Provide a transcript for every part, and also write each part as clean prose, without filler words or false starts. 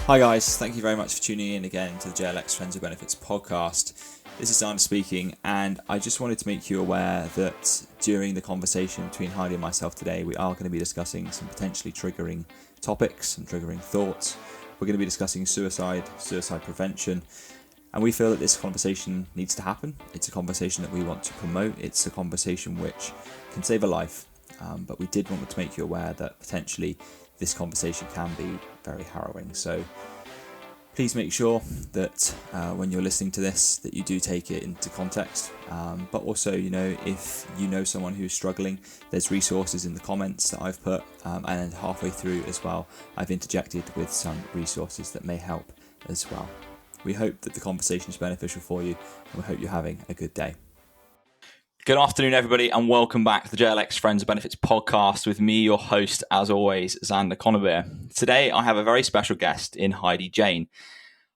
Hi guys, thank you very much for tuning in again to the JLX Friends with Benefits podcast. This is Dan speaking, and I just wanted to make you aware that during the conversation between Heidi and myself today, we are going to be discussing some potentially triggering topics, some triggering thoughts. We're going to be discussing suicide prevention, and we feel that this conversation needs to happen. It's a conversation that we want to promote. It's a conversation which can save a life, but we did want to make you aware that potentially this conversation can be very harrowing. So please make sure that when you're listening to this, that you do take it into context. But also, if you know someone who's struggling, there's resources in the comments that I've put, and halfway through as well, I've interjected with some resources that may help as well. We hope that the conversation is beneficial for you, and we hope you're having a good day. Good afternoon, everybody, and welcome back to the JLX Friends of Benefits podcast with me, your host, as always, Xander Conover. Today, I have a very special guest in Heidi Jane.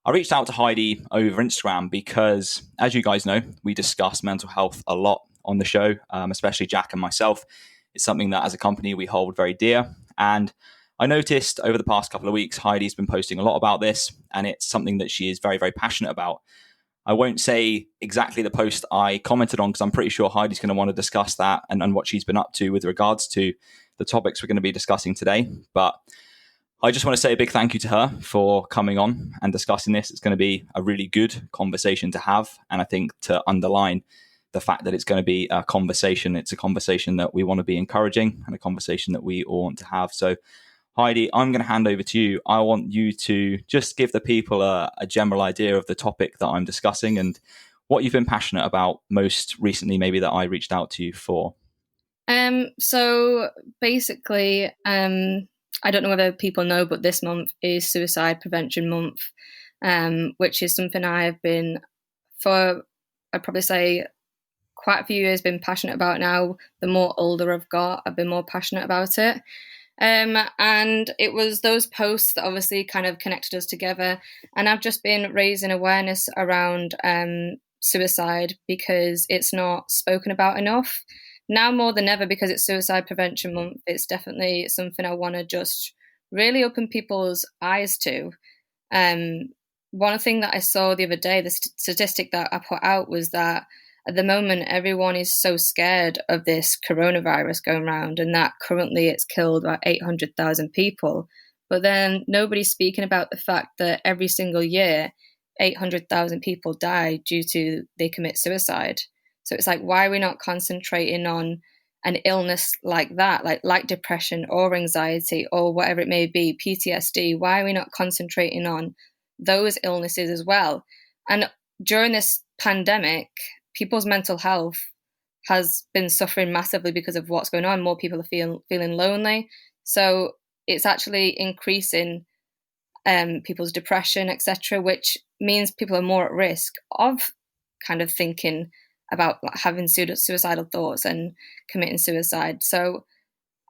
I reached out to Heidi over Instagram because, as you guys know, we discuss mental health a lot on the show, especially Jack and myself. It's something that, as a company, we hold very dear. And I noticed over the past couple of weeks, Heidi's been posting a lot about this, and it's something that she is very, very passionate about. I won't say exactly the post I commented on because I'm pretty sure Heidi's going to want to discuss that and what she's been up to with regards to the topics we're going to be discussing today. But I just want to say a big thank you to her for coming on and discussing this. It's going to be a really good conversation to have. And I think to underline the fact that it's going to be a conversation, it's a conversation that we want to be encouraging and a conversation that we all want to have. So Heidi, I'm going to hand over to you. I want you to just give the people a general idea of the topic that I'm discussing and what you've been passionate about most recently, maybe that I reached out to you for. So basically, I don't know whether people know, but this month is Suicide Prevention Month, which is something I've been, for I'd probably say quite a few years, been passionate about now. The more older I've got, I've been more passionate about it. And it was those posts that obviously kind of connected us together. And I've just been raising awareness around suicide because it's not spoken about enough. Now more than ever, because it's Suicide Prevention Month, it's definitely something I want to just really open people's eyes to. One thing that I saw the other day, the statistic that I put out was that at the moment, everyone is so scared of this coronavirus going around, and that currently it's killed about 800,000 people. But then nobody's speaking about the fact that every single year, 800,000 people die due to they commit suicide. So it's like, why are we not concentrating on an illness like that, like depression or anxiety or whatever it may be, PTSD? Why are we not concentrating on those illnesses as well? And during this pandemic, people's mental health has been suffering massively because of what's going on. More people are feeling lonely. So it's actually increasing people's depression, etc., which means people are more at risk of kind of thinking about having suicidal thoughts and committing suicide. So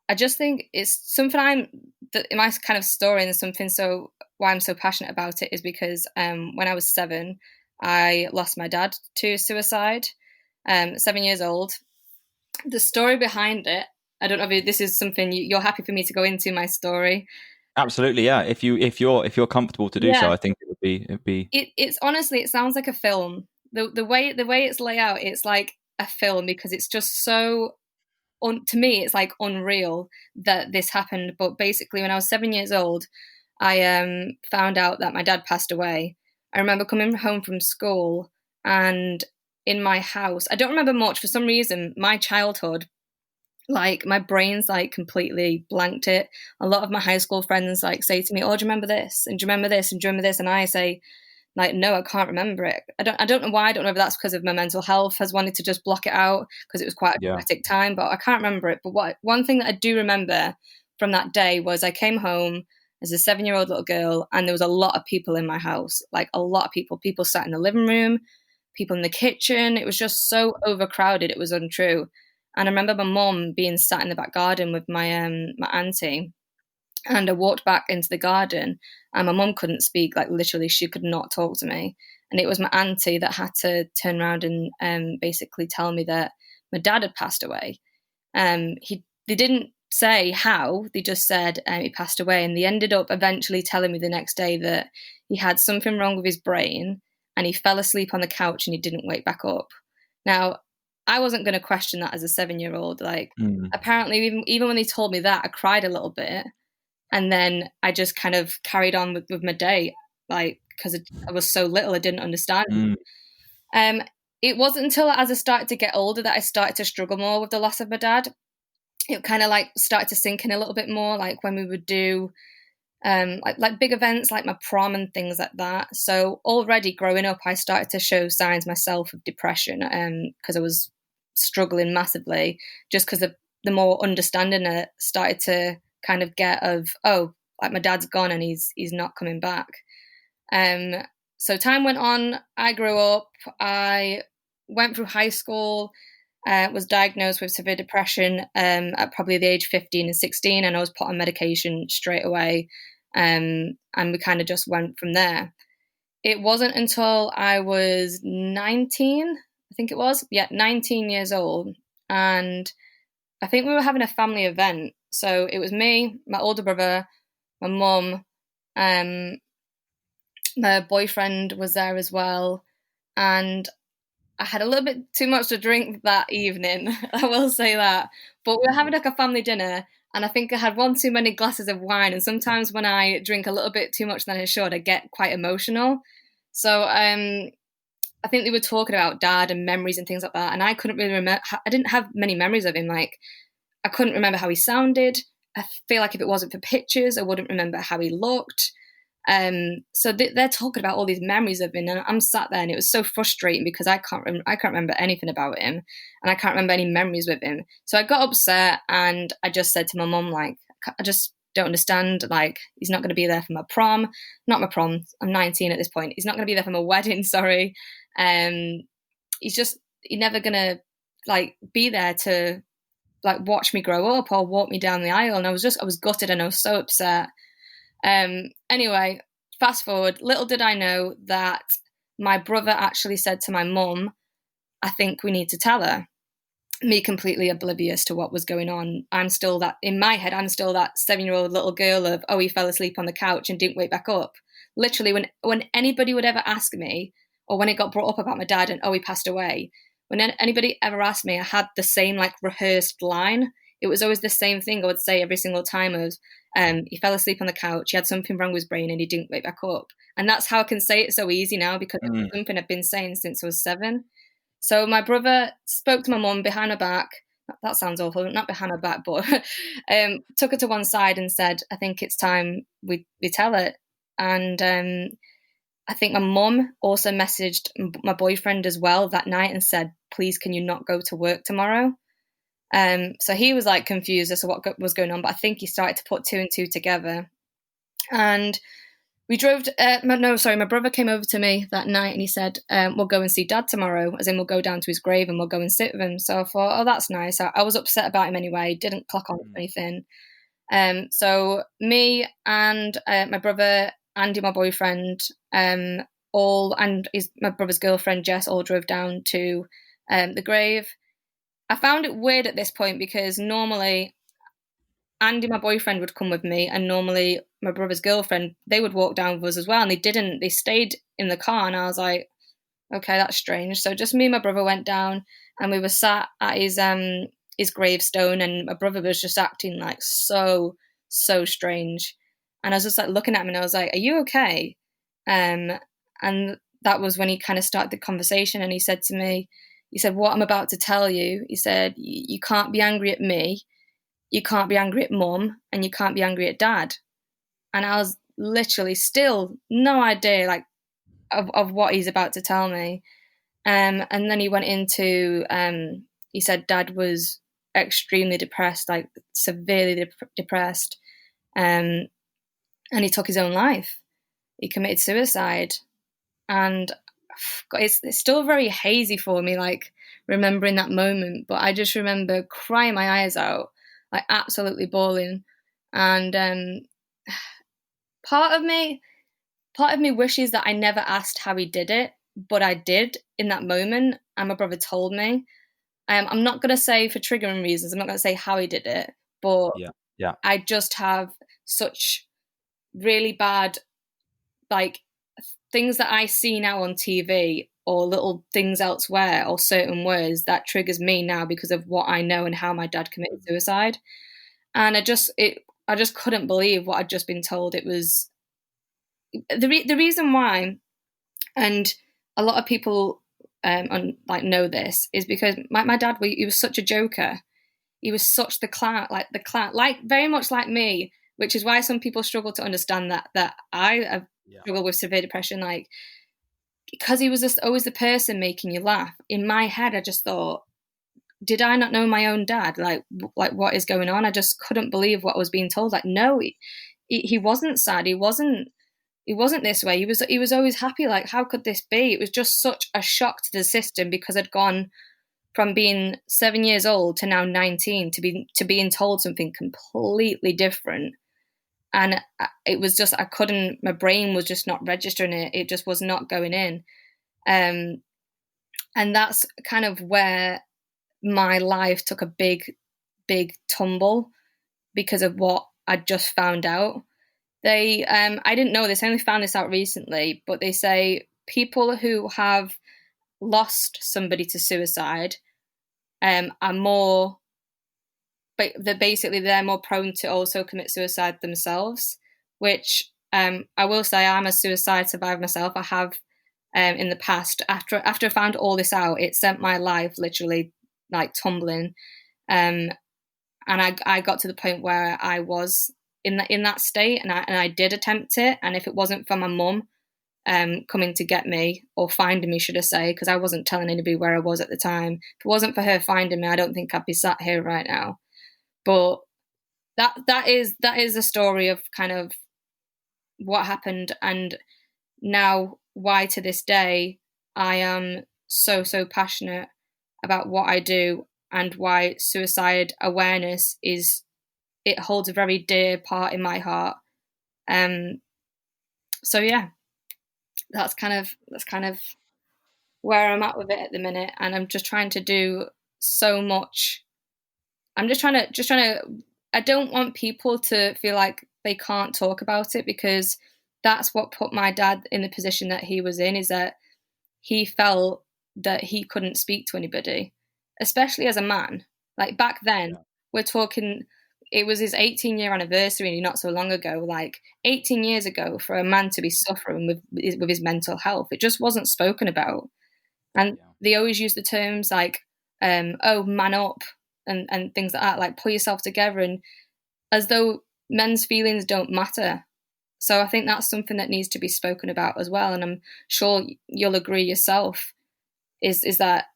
I just think it's something in my kind of story, and something so why I'm so passionate about it is because when I was 7, I lost my dad to suicide, 7 years old. The story behind it, I don't know if this is something you're happy for me to go into my story. Absolutely, yeah. If you're comfortable to do so, I think it'd be. It's honestly, it sounds like a film. The way it's laid out, it's like a film because it's just so. To me, it's like unreal that this happened. But basically, when I was 7 years old, I found out that my dad passed away. I remember coming home from school, and in my house, I don't remember much. For some reason, my childhood, like my brain's like completely blanked it. A lot of my high school friends like say to me, "Oh, do you remember this? And do you remember this? And do you remember this?" And I say, like, no, I can't remember it. I don't know why. I don't know if that's because of my mental health has wanted to just block it out because it was quite a dramatic time, but I can't remember it. But one thing that I do remember from that day was I came home as a 7-year-old little girl, and there was a lot of people in my house, like a lot of people. People sat in the living room, people in the kitchen. It was just so overcrowded. It was untrue. And I remember my mum being sat in the back garden with my auntie, and I walked back into the garden, and my mum couldn't speak. Like literally, she could not talk to me. And it was my auntie that had to turn around and basically tell me that my dad had passed away. They didn't say how. They just said he passed away, and they ended up eventually telling me the next day that he had something wrong with his brain and he fell asleep on the couch and he didn't wake back up. Now, I wasn't going to question that as a 7-year-old. Like, apparently, even when they told me that, I cried a little bit, and then I just kind of carried on with my day, like, because I was so little, I didn't understand. It wasn't until as I started to get older that I started to struggle more with the loss of my dad. It kind of like started to sink in a little bit more, like when we would do like big events like my prom and things like that. So already growing up, I started to show signs myself of depression because I was struggling massively, just because the more understanding I started to kind of get of, oh, like my dad's gone and he's not coming back. So time went on. I grew up. I went through high school. Was diagnosed with severe depression at probably the age 15 and 16, and I was put on medication straight away. And we kind of just went from there. It wasn't until I was 19, I think it was, 19 years old, and I think we were having a family event. So it was me, my older brother, my mum, my boyfriend was there as well, and I had a little bit too much to drink that evening, I will say that. But we were having like a family dinner, and I think I had one too many glasses of wine. And sometimes when I drink a little bit too much than I should, I get quite emotional. So I think they were talking about dad and memories and things like that, and I couldn't really remember. I didn't have many memories of him. Like, I couldn't remember how he sounded. I feel like if it wasn't for pictures, I wouldn't remember how he looked. So they're talking about all these memories of him, and I'm sat there, and it was so frustrating because I can't remember anything about him, and I can't remember any memories with him. So I got upset, and I just said to my mum, like, I just don't understand. Like, he's not going to be there for my prom, not my prom. I'm 19 at this point. He's not going to be there for my wedding. Sorry. He's never going to like be there to like watch me grow up or walk me down the aisle. And I was gutted, and I was so upset. Anyway, fast forward, little did I know that my brother actually said to my mum, I think we need to tell her. Me completely oblivious to what was going on. In my head, I'm still that 7-year-old little girl of, oh, he fell asleep on the couch and didn't wake back up. Literally, when anybody would ever ask me, or when it got brought up about my dad and, oh, he passed away, when anybody ever asked me, I had the same like rehearsed line. It was always the same thing I would say every single time of, he fell asleep on the couch, he had something wrong with his brain and he didn't wake back up. And that's how I can say it so easy now, because it's something I've been saying since I was 7. So my brother spoke to my mum behind her back. That sounds awful, not behind her back, but took her to one side and said, I think it's time we tell it. And I think my mum also messaged my boyfriend as well that night and said, please, can you not go to work tomorrow? So he was like confused as to what was going on, but I think he started to put 2 and 2 together. And we drove my brother came over to me that night and he said, we'll go and see dad tomorrow, as in we'll go down to his grave and we'll go and sit with him. So I thought, oh, that's nice. I was upset about him anyway, didn't clock on or anything. So me and my brother, Andy, my boyfriend, my brother's girlfriend, Jess, all drove down to the grave. I found it weird at this point because normally Andy, my boyfriend, would come with me, and normally my brother's girlfriend, they would walk down with us as well, and they didn't. They stayed in the car, and I was like, okay, that's strange. So just me and my brother went down, and we were sat at his gravestone, and my brother was just acting like so strange. And I was just like looking at him, and I was like, are you okay? And that was when he kind of started the conversation, and he said to me, he said, what I'm about to tell you, he said, you can't be angry at me, you can't be angry at mum, and you can't be angry at dad. And I was literally still no idea like of what he's about to tell me. And then he went into, he said dad was extremely depressed, like severely depressed. And he took his own life. He committed suicide. And it's still very hazy for me, like remembering that moment. But I just remember crying my eyes out, like absolutely bawling. And part of me wishes that I never asked how he did it, but I did in that moment, and my brother told me. I'm not going to say, for triggering reasons, I'm not going to say how he did it, but Yeah. I just have such really bad, like, things that I see now on TV or little things elsewhere or certain words that triggers me now because of what I know and how my dad committed suicide. And I just couldn't believe what I'd just been told. It was the reason why, and a lot of people know this, is because my dad, he was such a joker. He was such the clown, like very much like me, which is why some people struggle to understand that I struggle with severe depression, like, because he was just always the person making you laugh. In my head, I just thought, did I not know my own dad? Like what is going on? I just couldn't believe what I was being told. Like, no, he wasn't sad. He wasn't this way. He was always happy. Like, how could this be? It was just such a shock to the system, because I'd gone from being 7 years old to now 19 to being told something completely different. And it was just, my brain was just not registering it. It just was not going in. And that's kind of where my life took a big, big tumble because of what I just found out. I didn't know this, I only found this out recently, but they say people who have lost somebody to suicide are more, but they're more prone to also commit suicide themselves, which I will say, I'm a suicide survivor myself. I have in the past. After I found all this out, it sent my life literally like tumbling, and I got to the point where I was in that state, and I did attempt it. And if it wasn't for my mum coming to get me, or finding me, should I say, because I wasn't telling anybody where I was at the time. If it wasn't for her finding me, I don't think I'd be sat here right now. But that is the story of kind of what happened, and now why to this day I am so passionate about what I do, and why suicide awareness it holds a very dear part in my heart. So yeah, that's kind of where I'm at with it at the minute, and I'm just trying to do so much. I'm just trying to. I don't want people to feel like they can't talk about it, because that's what put my dad in the position that he was in, is that he felt that he couldn't speak to anybody, especially as a man. Like, back then, we're talking, it was his 18-year anniversary not so long ago. Like, 18 years ago, for a man to be suffering with his mental health, it just wasn't spoken about. And they always use the terms like, oh, man up, and things like that, like pull yourself together, and as though men's feelings don't matter. So I think that's something that needs to be spoken about as well. And I'm sure you'll agree yourself, is that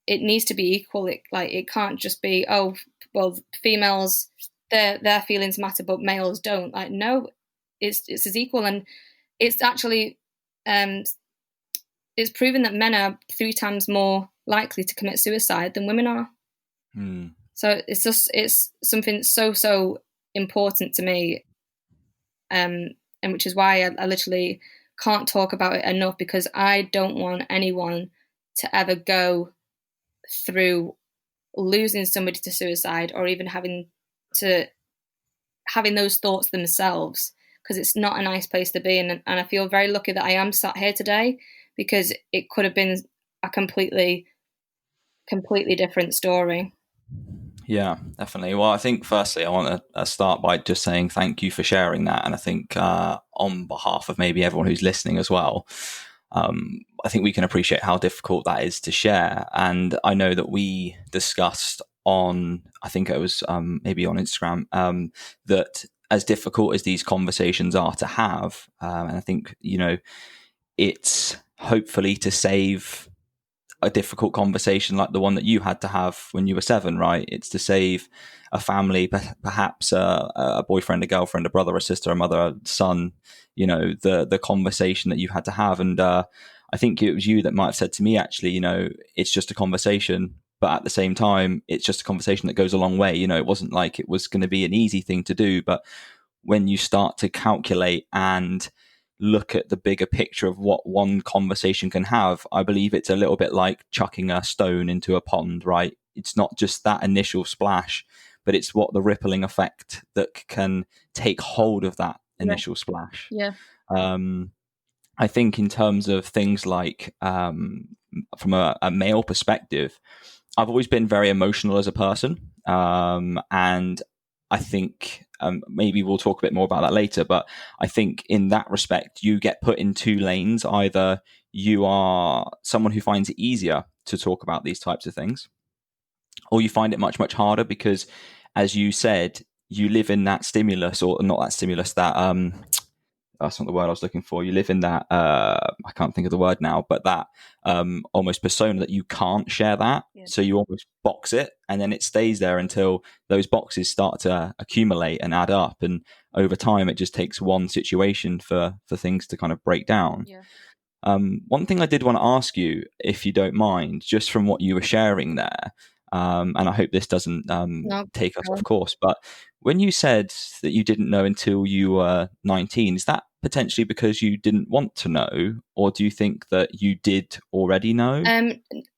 it needs to be equal. It can't just be, oh, well, females, their feelings matter, but males don't. Like, no, it's as equal. And it's actually it's proven that men are 3 times more likely to commit suicide than women are. So it's something so important to me, and which is why I literally can't talk about it enough, because I don't want anyone to ever go through losing somebody to suicide, or even having those thoughts themselves, because it's not a nice place to be. And I feel very lucky that I am sat here today, because it could have been a completely different story. Yeah, definitely. Well, I think firstly, I want to start by just saying thank you for sharing that. And I think on behalf of maybe everyone who's listening as well, I think we can appreciate how difficult that is to share. And I know that we discussed on, I think it was maybe on Instagram, that as difficult as these conversations are to have, and I think, it's hopefully to save a difficult conversation like the one that you had to have when you were 7, right? It's to save a family, perhaps a boyfriend, a girlfriend, a brother, a sister, a mother, a son, the conversation that you had to have. And I think it was you that might have said to me, actually, it's just a conversation, but at the same time, it's just a conversation that goes a long way. It wasn't like it was going to be an easy thing to do, but when you start to calculate and look at the bigger picture of what one conversation can have, I believe it's a little bit like chucking a stone into a pond, right? It's not just that initial splash, but it's what the rippling effect that can take hold of that initial splash. Yeah. I think in terms of things like from a male perspective, I've always been very emotional as a person, and I think maybe we'll talk a bit more about that later. But I think in that respect, you get put in two lanes. Either you are someone who finds it easier to talk about these types of things, or you find it much, much harder because, as you said, you live in that stimulus, or not that stimulus, that that's not the word I was looking for. You live in that I can't think of the word now, but that almost persona that you can't share that. Yeah. So you almost box it, and then it stays there until those boxes start to accumulate and add up, and over time it just takes one situation for things to kind of break down. Yeah. One thing I did want to ask you, if you don't mind, just from what you were sharing there, and I hope this doesn't No. take us off course, but when you said that you didn't know until you were 19, is that potentially because you didn't want to know, or do you think that you did already know?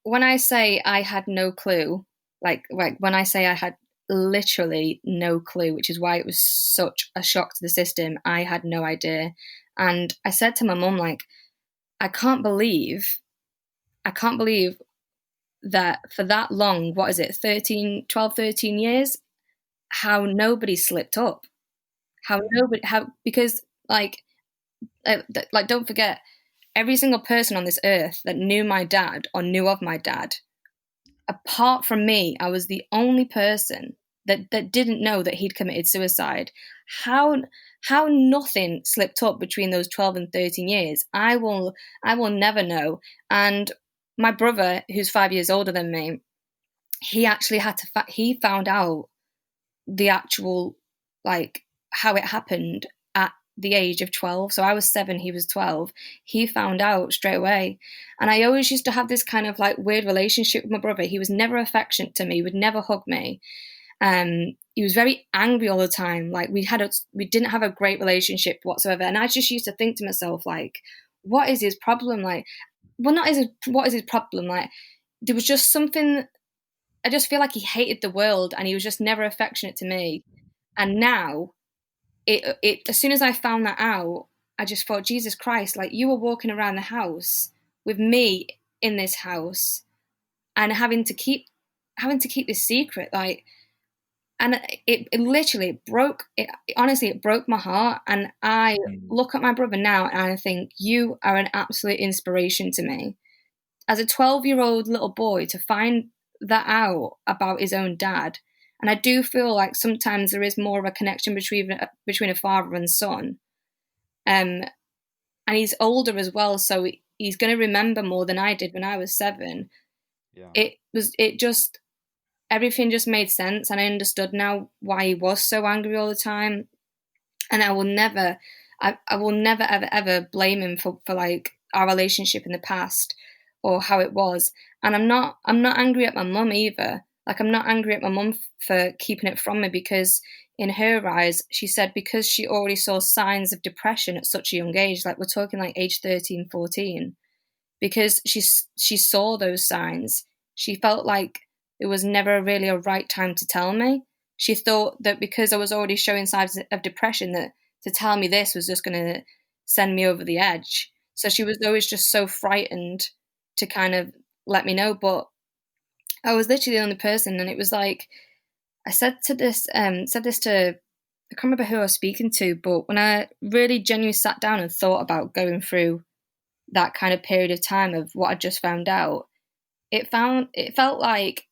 When I say I had no clue, like when I say I had literally no clue, which is why it was such a shock to the system, I had no idea. And I said to my mum, like, I can't believe that for that long, what is it, 13 years, how nobody slipped up. Because like don't forget, every single person on this earth that knew my dad or knew of my dad, apart from me, I was the only person that didn't know that he'd committed suicide. How nothing slipped up between those 12 and 13 years, I will never know. And my brother, who's 5 years older than me, he actually he found out the actual, like, how it happened at the age of 12. So I was 7, he was 12. He found out straight away. And I always used to have this kind of like weird relationship with my brother. He was never affectionate to me, would never hug me. He was very angry all the time. Like we didn't have a great relationship whatsoever. And I just used to think to myself, like, what is his problem? Like, well, what is his problem? Like, there was just something. I just feel like he hated the world, and he was just never affectionate to me. And now, as soon as I found that out, I just thought, Jesus Christ, like, you were walking around the house with me in this house, and having to keep this secret, like. And it literally broke it. Honestly, it broke my heart. And I look at my brother now and I think, you are an absolute inspiration to me. As a 12-year-old little boy, to find that out about his own dad. And I do feel like sometimes there is more of a connection between a father and son. And he's older as well, so he's going to remember more than I did when I was 7. Yeah. Everything just made sense, and I understood now why he was so angry all the time. And I will never ever blame him for like our relationship in the past or how it was. And I'm not angry at my mum either. Like, I'm not angry at my mum for keeping it from me, because in her eyes, she said, because she already saw signs of depression at such a young age, like we're talking like age 13, 14, because she saw those signs, she felt like it was never really a right time to tell me. She thought that because I was already showing signs of depression, that to tell me this was just going to send me over the edge. So she was always just so frightened to kind of let me know. But I was literally the only person, and it was like, I said this to, I can't remember who I was speaking to, but when I really genuinely sat down and thought about going through that kind of period of time of what I just found out, it felt like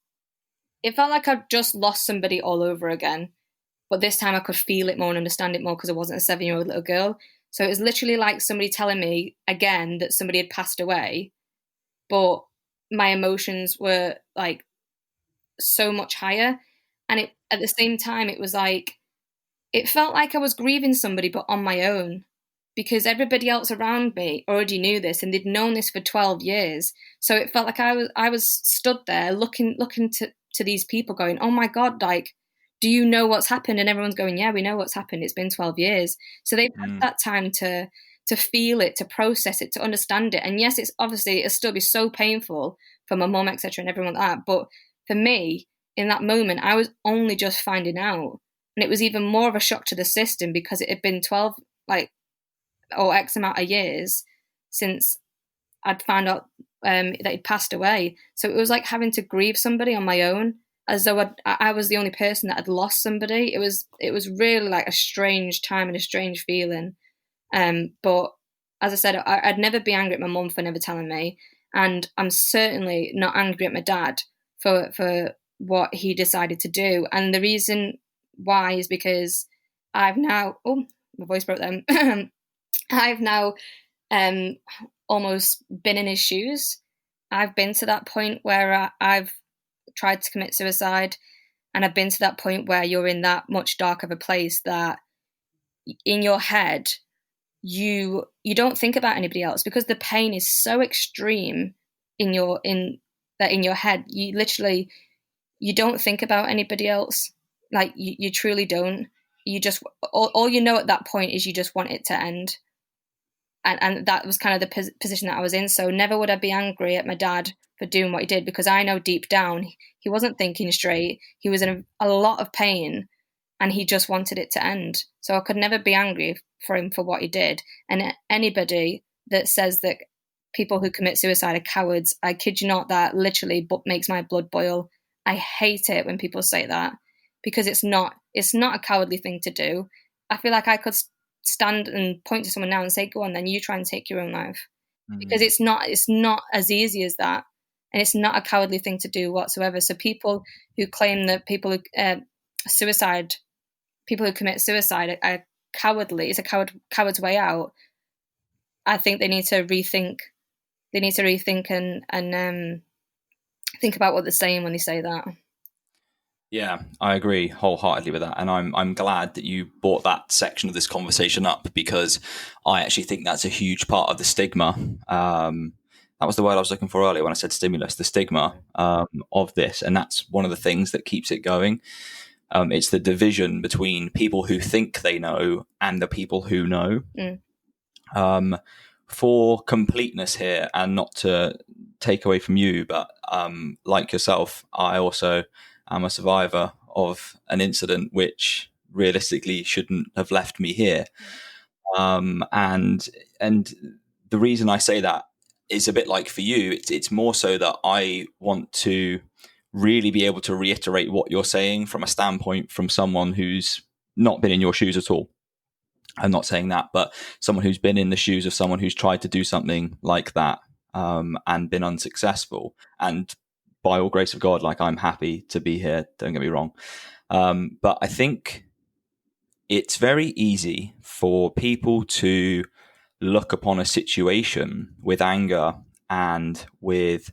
I'd just lost somebody all over again. But this time I could feel it more and understand it more, because I wasn't a 7-year-old little girl. So it was literally like somebody telling me again that somebody had passed away, but my emotions were like so much higher. And at the same time, it was like, it felt like I was grieving somebody, but on my own, because everybody else around me already knew this, and they'd known this for 12 years. So it felt like I was stood there looking to these people going, oh my God, like, do you know what's happened? And everyone's going, yeah, we know what's happened. It's been 12 years. So they've had that time to feel it, to process it, to understand it. And yes, it'll still be so painful for my mum, etc., and everyone like that. But for me, in that moment, I was only just finding out. And it was even more of a shock to the system because it had been 12, or X amount of years since I'd found out that he'd passed away. So it was like having to grieve somebody on my own, as though I was the only person that had lost somebody. It was really like a strange time and a strange feeling. But as I said, I'd never be angry at my mum for never telling me, and I'm certainly not angry at my dad for what he decided to do. And the reason why is because I've now, oh, my voice broke then. I've now almost been in his shoes. I've been to that point where I've tried to commit suicide, and I've been to that point where you're in that much darker of a place that in your head you don't think about anybody else, because the pain is so extreme in your head. You literally, you don't think about anybody else. Like you truly don't. You just, all you know at that point is you just want it to end. And that was kind of the position that I was in. So never would I be angry at my dad for doing what he did, because I know deep down he wasn't thinking straight. He was in a lot of pain, and he just wanted it to end. So I could never be angry for him for what he did. And anybody that says that people who commit suicide are cowards, I kid you not, that literally makes my blood boil. I hate it when people say that, because it's not a cowardly thing to do. I feel like I could stand and point to someone now and say, go on then, you try and take your own life. Because it's not as easy as that, and it's not a cowardly thing to do whatsoever. So people who claim that people who commit suicide are cowardly, it's a coward's way out, I think they need to rethink and think about what they're saying when they say that. Yeah, I agree wholeheartedly with that. And I'm glad that you brought that section of this conversation up, because I actually think that's a huge part of the stigma. That was the word I was looking for earlier when I said stimulus, the stigma of this. And that's one of the things that keeps it going. It's the division between people who think they know and the people who know. For completeness here, and not to take away from you, but like yourself, I also am a survivor of an incident which realistically shouldn't have left me here. And the reason I say that is a bit like for you. It's more so that I want to really be able to reiterate what you're saying from a standpoint from someone who's not been in your shoes at all. I'm not saying that, but someone who's been in the shoes of someone who's tried to do something like that and been unsuccessful. And by all grace of God, like, I'm happy to be here. Don't get me wrong. But I think it's very easy for people to look upon a situation with anger and with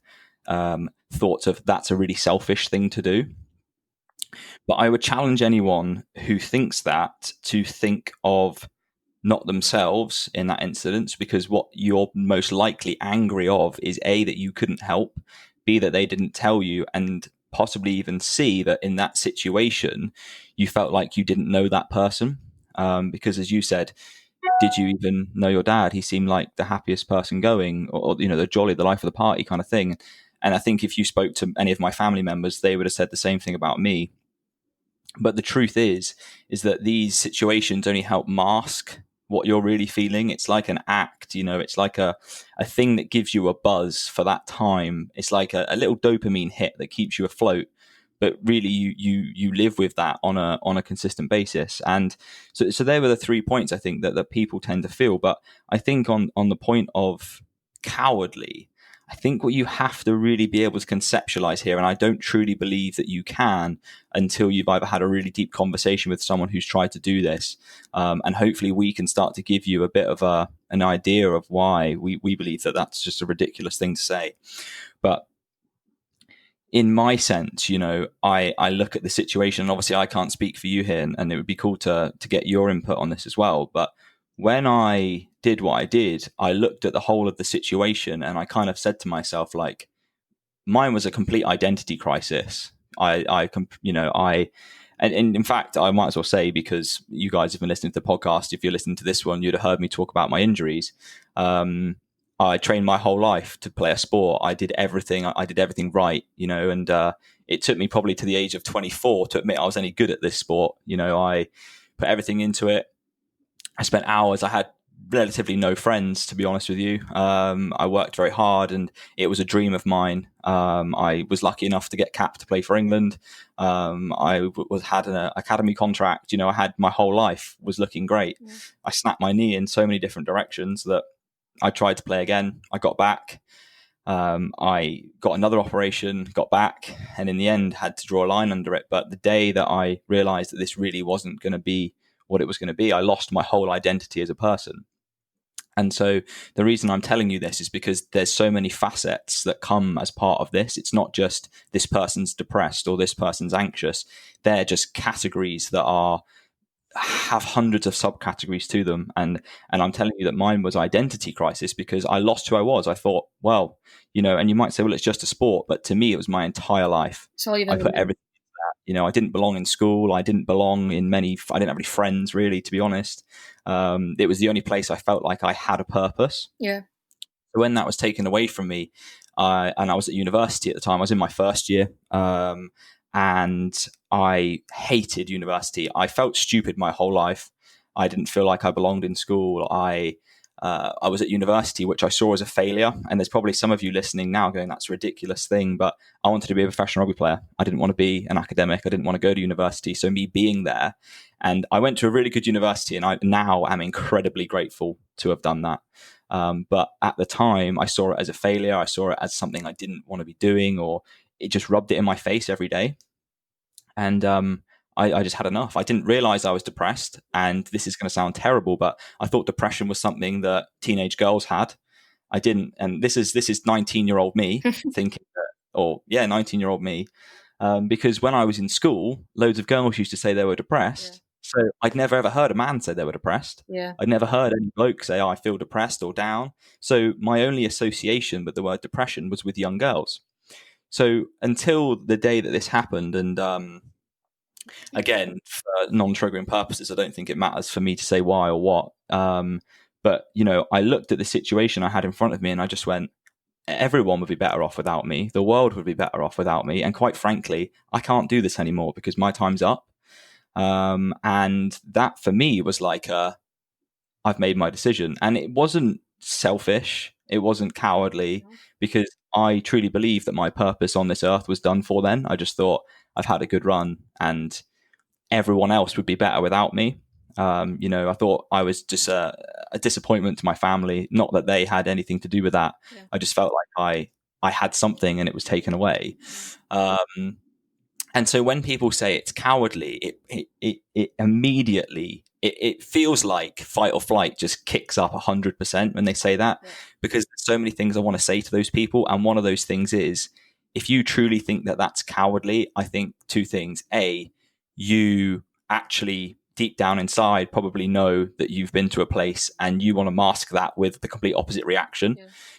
thoughts of that's a really selfish thing to do. But I would challenge anyone who thinks that to think of not themselves in that instance, because what you're most likely angry of is A, that you couldn't help, B, that they didn't tell you, and possibly even C, that in that situation you felt like you didn't know that person. Because as you said, did you even know your dad? He seemed like the happiest person going, or the jolly, the life of the party kind of thing. And I think if you spoke to any of my family members, they would have said the same thing about me. But the truth is that these situations only help mask what you're really feeling. It's like an act, it's like a thing that gives you a buzz for that time. It's like a little dopamine hit that keeps you afloat. But really, you live with that on a consistent basis. And so there were the 3 points I think that people tend to feel. But I think on the point of cowardly, I think what you have to really be able to conceptualize here, and I don't truly believe that you can until you've either had a really deep conversation with someone who's tried to do this, and hopefully we can start to give you a bit of an idea of why we believe that that's just a ridiculous thing to say. But in my sense, I look at the situation, and obviously I can't speak for you here, and it would be cool to get your input on this as well. But when I did what I did, I looked at the whole of the situation, and I kind of said to myself, like, mine was a complete identity crisis. And in fact, I might as well say, because you guys have been listening to the podcast, if you're listening to this one, you'd have heard me talk about my injuries. I trained my whole life to play a sport. I did everything. I did everything right, and it took me probably to the age of 24 to admit I was any good at this sport. I put everything into it. I spent hours. I had relatively no friends, to be honest with you. I worked very hard, and it was a dream of mine. I was lucky enough to get capped to play for England. Had an academy contract. I had my whole life was looking great. Yeah. I snapped my knee in so many different directions that I tried to play again. I got back. I got another operation, got back, and in the end had to draw a line under it. But the day that I realized that this really wasn't going to be what it was going to be, I lost my whole identity as a person. And so the reason I'm telling you this is because there's so many facets that come as part of this. It's not just this person's depressed or this person's anxious. They're just categories that have hundreds of subcategories to them. And I'm telling you that mine was identity crisis because I lost who I was. I thought, well, and you might say, well, it's just a sport. But to me, it was my entire life. So I put everything into that. I didn't belong in school. I didn't belong in I didn't have any friends, really, to be honest. It was the only place I felt like I had a purpose. Yeah. So when that was taken away from me, and I was at university at the time, I was in my first year. And I hated university. I felt stupid my whole life. I didn't feel like I belonged in school. I was at university, which I saw as a failure. And there's probably some of you listening now going, that's a ridiculous thing. But I wanted to be a professional rugby player. I didn't want to be an academic. I didn't want to go to university. So me being there, and I went to a really good university, and I now am incredibly grateful to have done that. But at the time, I saw it as a failure. I saw it as something I didn't want to be doing, or it just rubbed it in my face every day. And I just had enough. I didn't realize I was depressed. And this is going to sound terrible, but I thought depression was something that teenage girls had. I didn't. And this is 19-year-old me thinking that, 19-year-old me. Because when I was in school, loads of girls used to say they were depressed. Yeah. So I'd never ever heard a man say they were depressed. Yeah. I'd never heard any bloke say, I feel depressed or down. So my only association with the word depression was with young girls. So until the day that this happened, and again, for non-triggering purposes, I don't think it matters for me to say why or what. But, I looked at the situation I had in front of me and I just went, everyone would be better off without me. The world would be better off without me. And quite frankly, I can't do this anymore because my time's up. And that for me was like, I've made my decision. And it wasn't selfish. It wasn't cowardly, because I truly believe that my purpose on this earth was done for then. I just thought, I've had a good run and everyone else would be better without me. I thought I was just a disappointment to my family. Not that they had anything to do with that. Yeah. I just felt like I had something and it was taken away. And so when people say it's cowardly, it immediately, it feels like fight or flight just kicks up 100% when they say that, because there's so many things I want to say to those people. And one of those things is, if you truly think that that's cowardly, I think two things. A, you actually deep down inside probably know that you've been to a place and you want to mask that with the complete opposite reaction.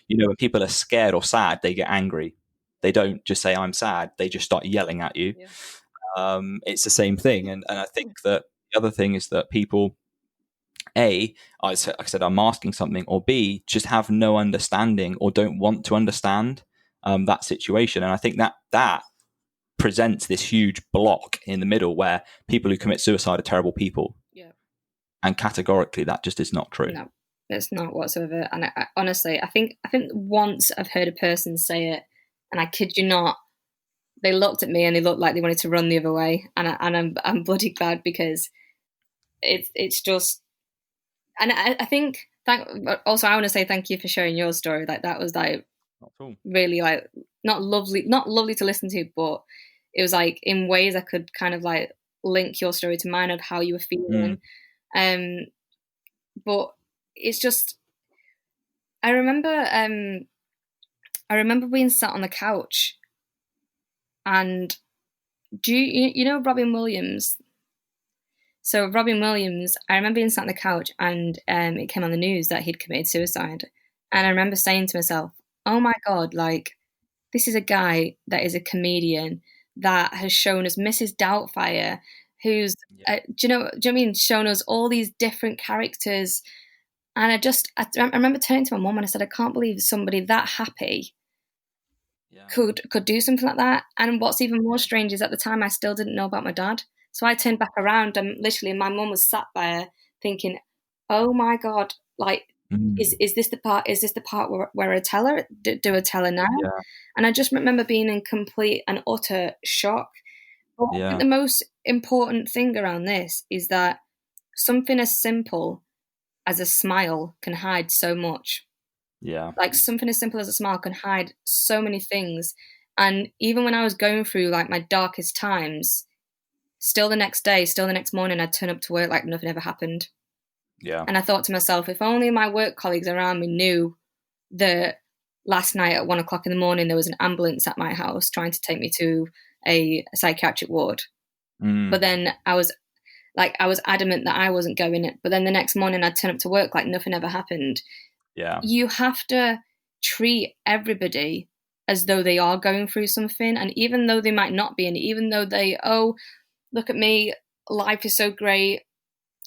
Yeah. When people are scared or sad, they get angry. They don't just say, I'm sad. They just start yelling at you. Yeah. It's the same thing. And I think that the other thing is that people, A, I said, I'm masking something, or B, just have no understanding or don't want to understand that situation. And I think that presents this huge block in the middle where people who commit suicide are terrible people. Yeah. And categorically, that just is not true. No, it's not whatsoever. And I honestly, I think once I've heard a person say it, and I kid you not, they looked at me and they looked like they wanted to run the other way. And I'm bloody glad, because it's just, and I think also I want to say thank you for sharing your story. Like, that was like really like not lovely to listen to, but it was like in ways I could kind of like link your story to mine of how you were feeling. But it's just, I remember being sat on the couch, and do you know Robin Williams? So Robin Williams, I remember being sat on the couch, and it came on the news that he'd committed suicide. And I remember saying to myself, oh my God, like, this is a guy that is a comedian that has shown us Mrs. Doubtfire, who's, do you know what I mean? Shown us all these different characters And I remember turning to my mum and I said, I can't believe somebody that happy could do something like that. And what's even more strange is at the time I still didn't know about my dad. So I turned back around and literally my mum was sat there thinking, oh my God, like, is this the part where I tell her? Do I tell her now? Yeah. And I just remember being in complete and utter shock. But I think the most important thing around this is that something as simple as a smile can hide so much. Yeah. Like something as simple as a smile can hide so many things. And even when I was going through like my darkest times, still the next morning, I'd turn up to work like nothing ever happened. Yeah. And I thought to myself, if only my work colleagues around me knew that last night at 1 o'clock in the morning, there was an ambulance at my house trying to take me to a psychiatric ward. But then I was adamant that I wasn't going it. But then the next morning I'd turn up to work like nothing ever happened. Yeah. You have to treat everybody as though they are going through something. And even though they might not be, and even though oh, look at me, life is so great,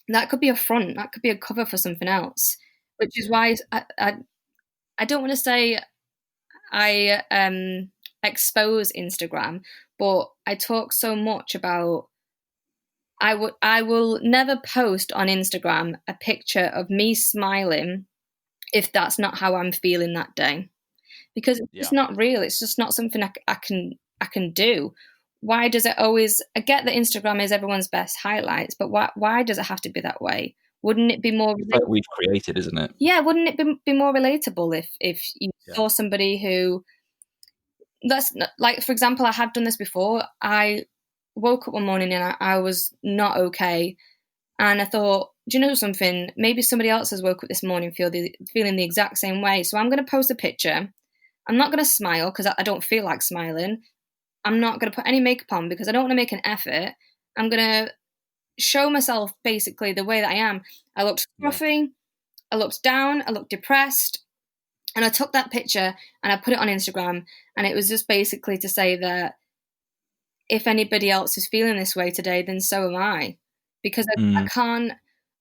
that could be a front, that could be a cover for something else. Which is why I don't want to say I expose Instagram, but I talk so much about I will never post on Instagram a picture of me smiling if that's not how I'm feeling that day, because it's just not real. It's just not something I can do. Why does it always? I get that Instagram is everyone's best highlights, but why does it have to be that way? Wouldn't it be more? It's like we've created, isn't it? Yeah, wouldn't it be more relatable if you saw somebody who that's not, like, for example, I have done this before. I woke up one morning and I was not okay, and I thought, do you know something? Maybe somebody else has woke up this morning feeling the exact same way. So I'm going to post a picture. I'm not going to smile because I don't feel like smiling. I'm not going to put any makeup on because I don't want to make an effort. I'm going to show myself basically the way that I am. I looked scruffy. I looked down. I looked depressed. And I took that picture and I put it on Instagram. And it was just basically to say that if anybody else is feeling this way today, then so am I. Because I can't.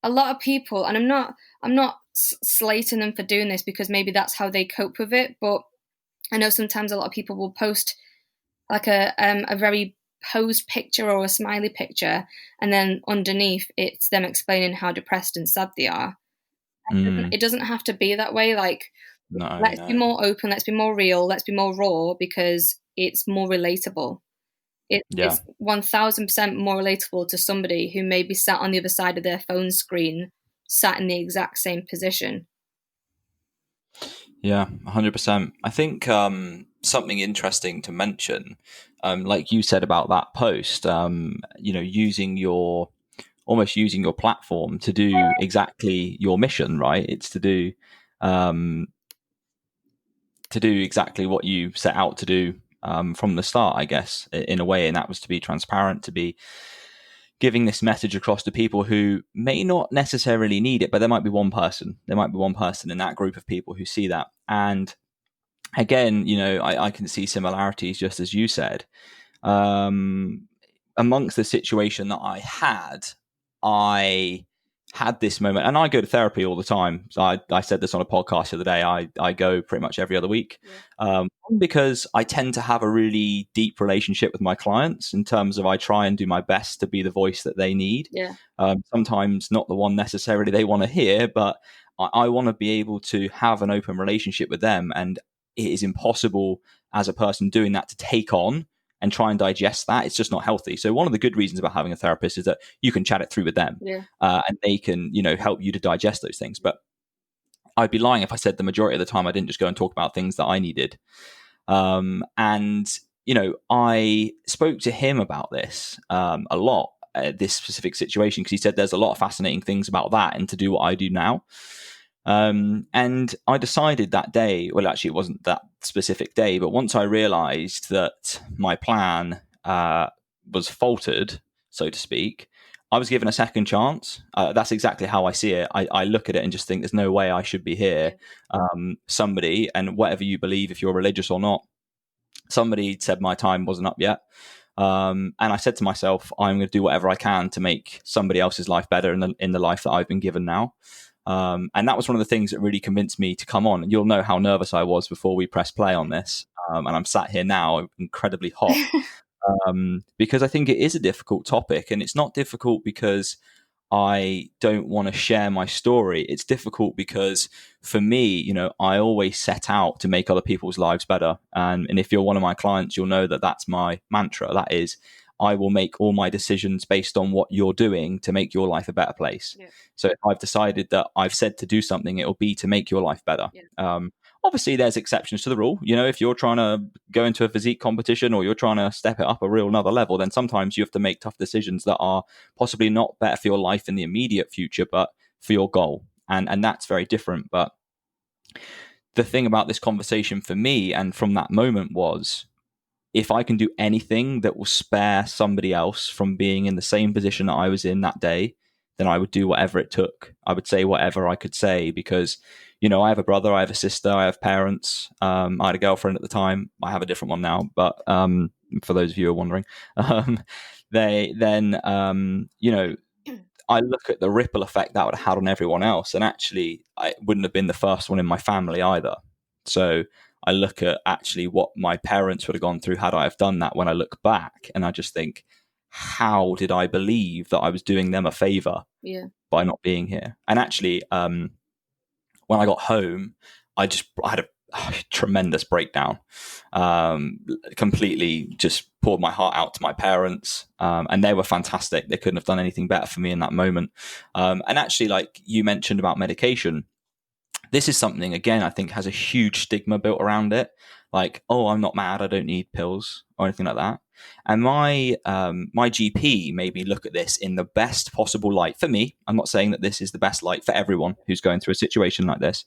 A lot of people, and I'm not slating them for doing this because maybe that's how they cope with it. But I know sometimes a lot of people will post like a very posed picture or a smiley picture, and then underneath it's them explaining how depressed and sad they are. It doesn't have to be that way. Like, let's be more open, let's be more real, let's be more raw, because it's more relatable. It's 1000% more relatable to somebody who may be sat on the other side of their phone screen, sat in the exact same position. Yeah, 100%. I think something interesting to mention, like you said about that post, using your platform to do exactly your mission, right? It's to do exactly what you set out to do from the start, I guess, in a way, and that was to be transparent, to be giving this message across to people who may not necessarily need it, but there might be one person in that group of people who see that. And again, I can see similarities, just as you said, amongst the situation that I had this moment, and I go to therapy all the time. So I said this on a podcast the other day. I go pretty much every other week, because I tend to have a really deep relationship with my clients in terms of I try and do my best to be the voice that they need. Sometimes not the one necessarily they want to hear, but I want to be able to have an open relationship with them. And it is impossible as a person doing that to take on and try and digest that. It's just not healthy. So one of the good reasons about having a therapist is that you can chat it through with them, and they can, help you to digest those things. But I'd be lying if I said the majority of the time I didn't just go and talk about things that I needed. And I spoke to him about this a lot, this specific situation, because he said there's a lot of fascinating things about that and to do what I do now. And I decided that day, well, actually it wasn't that specific day, but once I realized that my plan was faltered, so to speak, I was given a second chance. That's exactly how I see it. I look at it and just think there's no way I should be here. Somebody, and whatever you believe, if you're religious or not, somebody said my time wasn't up yet. And I said to myself, I'm going to do whatever I can to make somebody else's life better in the life that I've been given now. And that was one of the things that really convinced me to come on. And you'll know how nervous I was before we pressed play on this. And I'm sat here now incredibly hot because I think it is a difficult topic. And it's not difficult because I don't want to share my story. It's difficult because for me, I always set out to make other people's lives better. And if you're one of my clients, you'll know that that's my mantra. That is, I will make all my decisions based on what you're doing to make your life a better place. Yeah. So if I've decided that I've said to do something, it'll be to make your life better. Yeah. Obviously, there's exceptions to the rule. If you're trying to go into a physique competition or you're trying to step it up a real another level, then sometimes you have to make tough decisions that are possibly not better for your life in the immediate future, but for your goal. And that's very different. But the thing about this conversation for me and from that moment was, if I can do anything that will spare somebody else from being in the same position that I was in that day, then I would do whatever it took. I would say whatever I could say because, I have a brother, I have a sister, I have parents. I had a girlfriend at the time. I have a different one now, but for those of you who are wondering, I look at the ripple effect that would have had on everyone else. And actually, I wouldn't have been the first one in my family either. So I look at actually what my parents would have gone through had I have done that when I look back. And I just think, how did I believe that I was doing them a favor by not being here? And actually, when I got home, I had a tremendous breakdown, completely just poured my heart out to my parents. And they were fantastic. They couldn't have done anything better for me in that moment. And actually, like you mentioned about medication, this is something, again, I think has a huge stigma built around it. Like, oh, I'm not mad, I don't need pills or anything like that. And my GP made me look at this in the best possible light for me. I'm not saying that this is the best light for everyone who's going through a situation like this.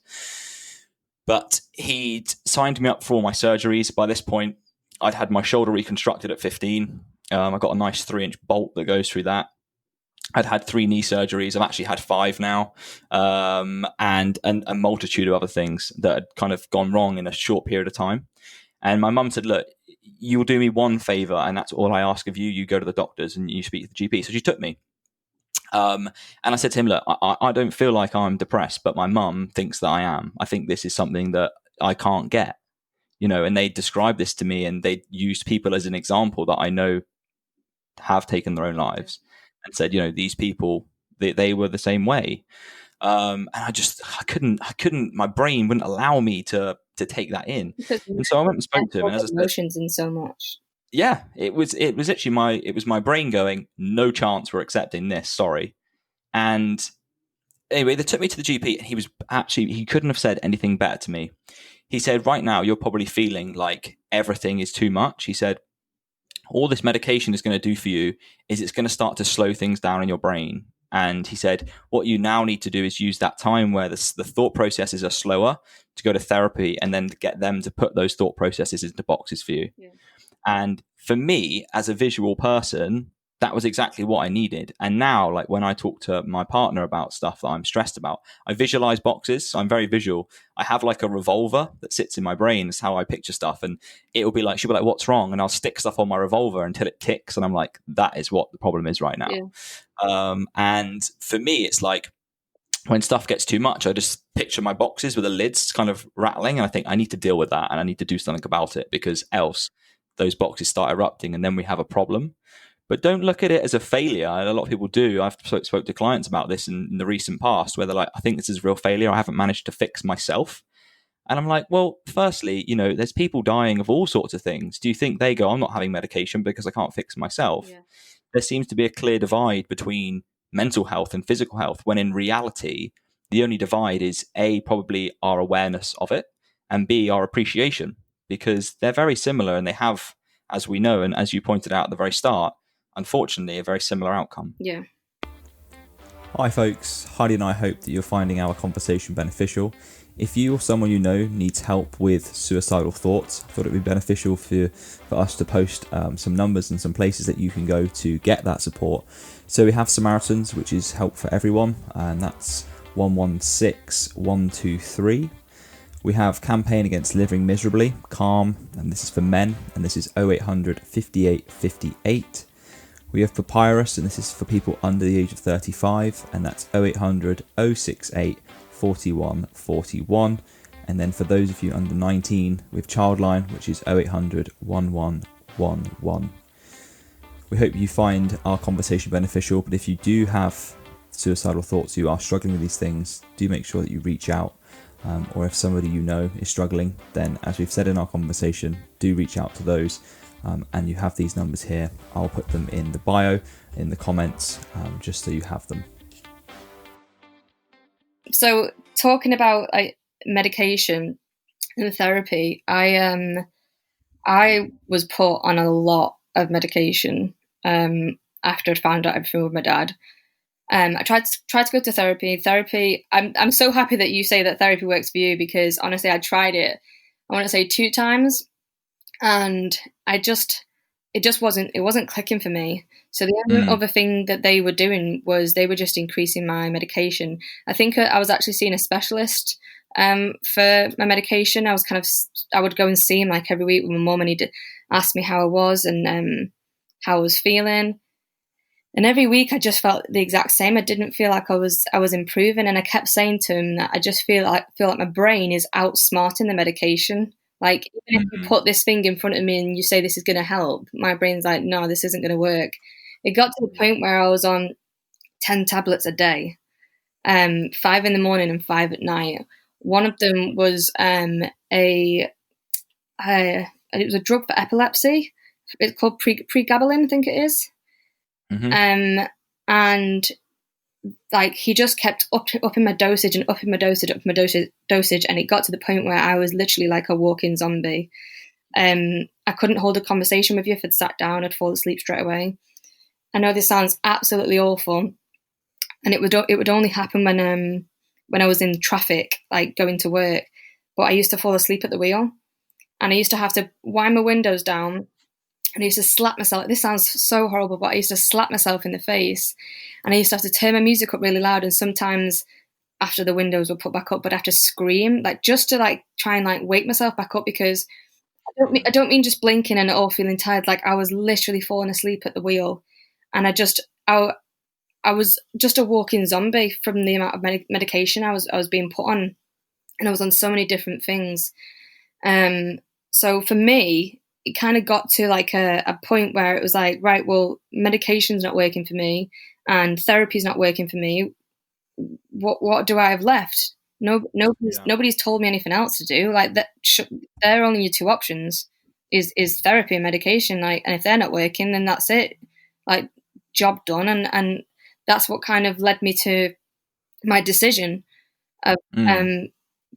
But he'd signed me up for all my surgeries. By this point, I'd had my shoulder reconstructed at 15. I got a nice 3-inch bolt that goes through that. I'd had 3 knee surgeries. I've actually had 5 now, and a multitude of other things that had kind of gone wrong in a short period of time. And my mum said, look, you will do me one favor, and that's all I ask of you. You go to the doctors and you speak to the GP. So she took me. And I said to him, look, I don't feel like I'm depressed, but my mum thinks that I am. I think this is something that I can't get, and they described this to me, and they used people as an example that I know have taken their own lives. And said, these people, they were the same way. And I couldn't, my brain wouldn't allow me to take that in. And so I went and spoke to him. And as I said, emotions in so much. Yeah, it was actually my brain going, no chance we're accepting this, sorry. And anyway, they took me to the GP, and he couldn't have said anything better to me. He said, right now, you're probably feeling like everything is too much. He said, all this medication is going to do for you is it's going to start to slow things down in your brain. And he said, what you now need to do is use that time where the thought processes are slower to go to therapy and then get them to put those thought processes into boxes for you. Yeah. And for me, as a visual person, that was exactly what I needed. And now, like when I talk to my partner about stuff that I'm stressed about, I visualize boxes. So I'm very visual. I have like a revolver that sits in my brain. That's how I picture stuff. And it'll be like, she'll be like, what's wrong? And I'll stick stuff on my revolver until it ticks. And I'm like, that is what the problem is right now. Yeah. And for me, it's like when stuff gets too much, I just picture my boxes with the lids kind of rattling. And I think I need to deal with that. And I need to do something about it, because else those boxes start erupting and then we have a problem. But don't look at it as a failure. And a lot of people do. I've spoke to clients about this in the recent past, where they're like, I think this is a real failure. I haven't managed to fix myself. And I'm like, well, firstly, there's people dying of all sorts of things. Do you think they go, I'm not having medication because I can't fix myself? Yeah. There seems to be a clear divide between mental health and physical health, when in reality, the only divide is A, probably our awareness of it, and B, our appreciation, because they're very similar and they have, as we know, and as you pointed out at the very start, unfortunately, a very similar outcome. Yeah. Hi folks, Heidi and I hope that you're finding our conversation beneficial. If you or someone you know needs help with suicidal thoughts, I thought it would be beneficial for us to post some numbers and some places that you can go to get that support. So we have Samaritans, which is help for everyone, and that's 116123. We have Campaign Against Living Miserably, Calm, and this is for men, and this is 0800 58 58. We have Papyrus, and this is for people under the age of 35, and that's 0800 068 41 41. And then for those of you under 19, we have Childline, which is 0800 1111. We hope you find our conversation beneficial, but if you do have suicidal thoughts, you are struggling with these things, do make sure that you reach out. Or if somebody you know is struggling, then as we've said in our conversation, do reach out to those. And you have these numbers here. I'll put them in the bio, in the comments, just so you have them. So talking about medication and therapy, I was put on a lot of medication after I'd found out everything with my dad. I tried to go to therapy. I'm so happy that you say that therapy works for you, because honestly, I tried it, I want to say 2 times, and it just wasn't clicking for me. So the only other thing that they were doing was they were just increasing my medication. I think I was actually seeing a specialist for my medication. I would go and see him like every week with my mum, and he'd ask me how I was and how I was feeling. And every week I just felt the exact same. I didn't feel like I was improving, and I kept saying to him that I just feel like my brain is outsmarting the medication. Like, even if you put this thing in front of me and you say this is going to help, my brain's like, no, this isn't going to work. It got to the point where I was on 10 tablets a day, 5 in the morning and 5 at night. One of them was it was a drug for epilepsy. It's called pregabalin, I think it is. And like, he just kept upping my dosage and upping my dosage, and it got to the point where I was literally like a walking zombie. I couldn't hold a conversation with you. If I'd sat down, I'd fall asleep straight away. I know this sounds absolutely awful, and it would only happen when I was in traffic, like going to work. But I used to fall asleep at the wheel, and I used to have to wind my windows down. And I used to slap myself. This sounds so horrible, but I used to slap myself in the face. And I used to have to turn my music up really loud. And sometimes after the windows were put back up, but I have to scream, like, just to like try and like wake myself back up, because I don't mean just blinking and all feeling tired. Like, I was literally falling asleep at the wheel, and I was just a walking zombie from the amount of medication I was being put on, and I was on so many different things. So for me, it kind of got to like a point where it was like, right, well, medication's not working for me and therapy's not working for me. What do I have left? Nobody's told me anything else to do. Like, that, they're only your 2 options is therapy and medication. Like, and if they're not working, then that's it. Like, job done. And that's what kind of led me to my decision of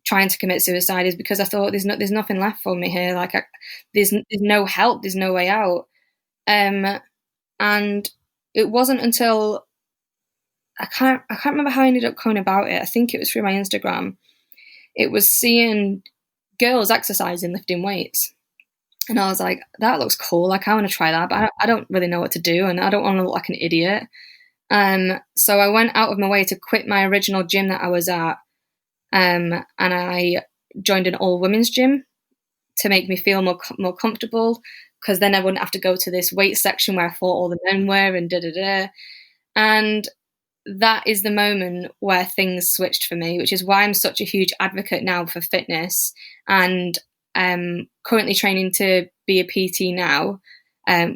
trying to commit suicide, is because I thought there's nothing left for me here. Like, there's no help, there's no way out. And it wasn't until I can't remember how I ended up going about it. I think it was through my Instagram. It was seeing girls exercising, lifting weights, and I was like, that looks cool. Like, I want to try that, but I don't really know what to do, and I don't want to look like an idiot. So I went out of my way to quit my original gym that I was at. And I joined an all-women's gym to make me feel more comfortable, because then I wouldn't have to go to this weight section where I thought all the men were, and And that is the moment where things switched for me, which is why I'm such a huge advocate now for fitness, and currently training to be a PT now,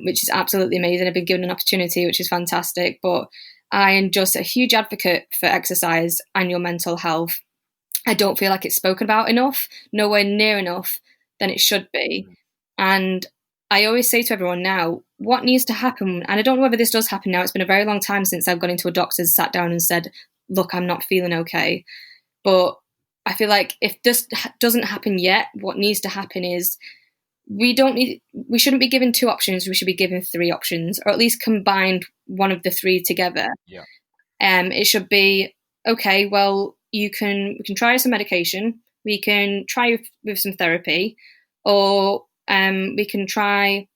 which is absolutely amazing. I've been given an opportunity, which is fantastic. But I am just a huge advocate for exercise and your mental health. I don't feel like it's spoken about enough, nowhere near enough than it should be. And I always say to everyone now, what needs to happen, and I don't know whether this does happen now, it's been a very long time since I've gone into a doctor's, sat down and said, look, I'm not feeling okay. But I feel like if this doesn't happen yet, what needs to happen is we shouldn't be given 2 options, we should be given 3 options, or at least combined one of the 3 together. Yeah. It should be, okay, well, we can try some medication, we can try with some therapy, or we can try,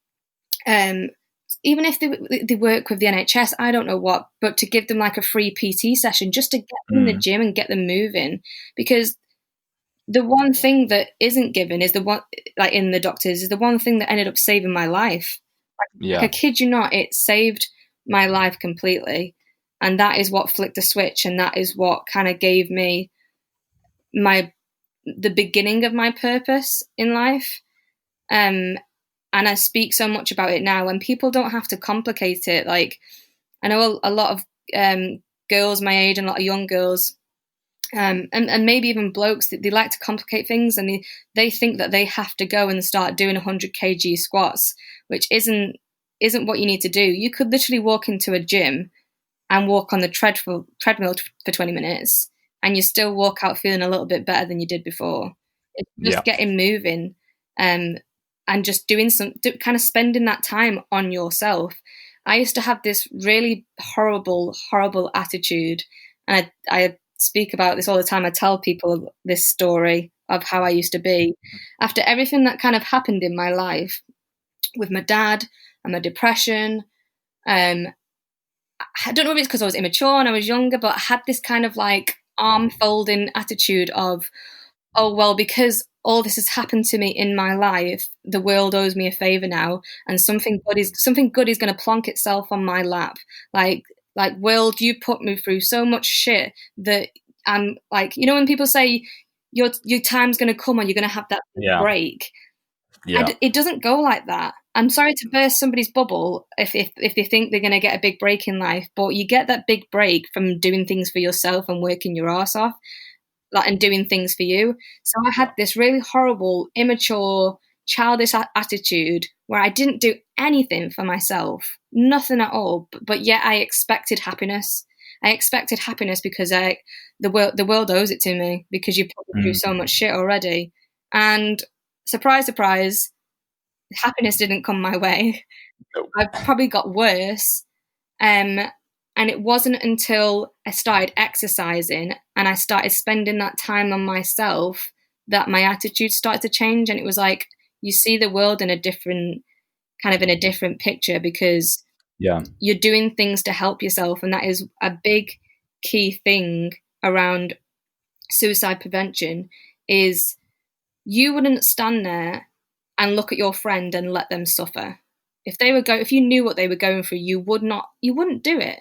even if they work with the NHS, I don't know what, but to give them like a free PT session just to get them in the gym and get them moving. Because the one thing that isn't given is the one, like in the doctors, is the one thing that ended up saving my life. Like, I kid you not, it saved my life completely. And that is what flicked the switch, and that is what kind of gave me the beginning of my purpose in life. And I speak so much about it now, and people don't have to complicate it. Like, I know a lot of girls my age and a lot of young girls, and maybe even blokes, they like to complicate things, and they think that they have to go and start doing 100 kg squats, which isn't what you need to do. You could literally walk into a gym and walk on the treadmill for 20 minutes, and you still walk out feeling a little bit better than you did before. It's just getting moving, and just doing kind of spending that time on yourself. I used to have this really horrible attitude, and I speak about this all the time. I tell people this story of how I used to be after everything that kind of happened in my life with my dad and my depression. I don't know if it's because I was immature and I was younger, but I had this kind of like arm folding attitude of, oh, well, because all this has happened to me in my life, the world owes me a favor now, and something good is going to plonk itself on my lap. Like, world, you put me through so much shit that I'm like, you know, when people say your time's going to come and you're going to have that break. Yeah. It doesn't go like that. I'm sorry to burst somebody's bubble if they think they're going to get a big break in life, but you get that big break from doing things for yourself and working your ass off, and doing things for you. So I had this really horrible, immature, childish attitude where I didn't do anything for myself, nothing at all. But yet I expected happiness. I expected happiness because the world owes it to me, because you put me through so much shit already. And surprise, surprise, happiness didn't come my way. Nope. I probably got worse. And it wasn't until I started exercising and I started spending that time on myself that my attitude started to change. And it was like, you see the world in a different picture, because you're doing things to help yourself. And that is a big key thing around suicide prevention, is you wouldn't stand there and look at your friend and let them suffer. If you knew what they were going through, you wouldn't do it.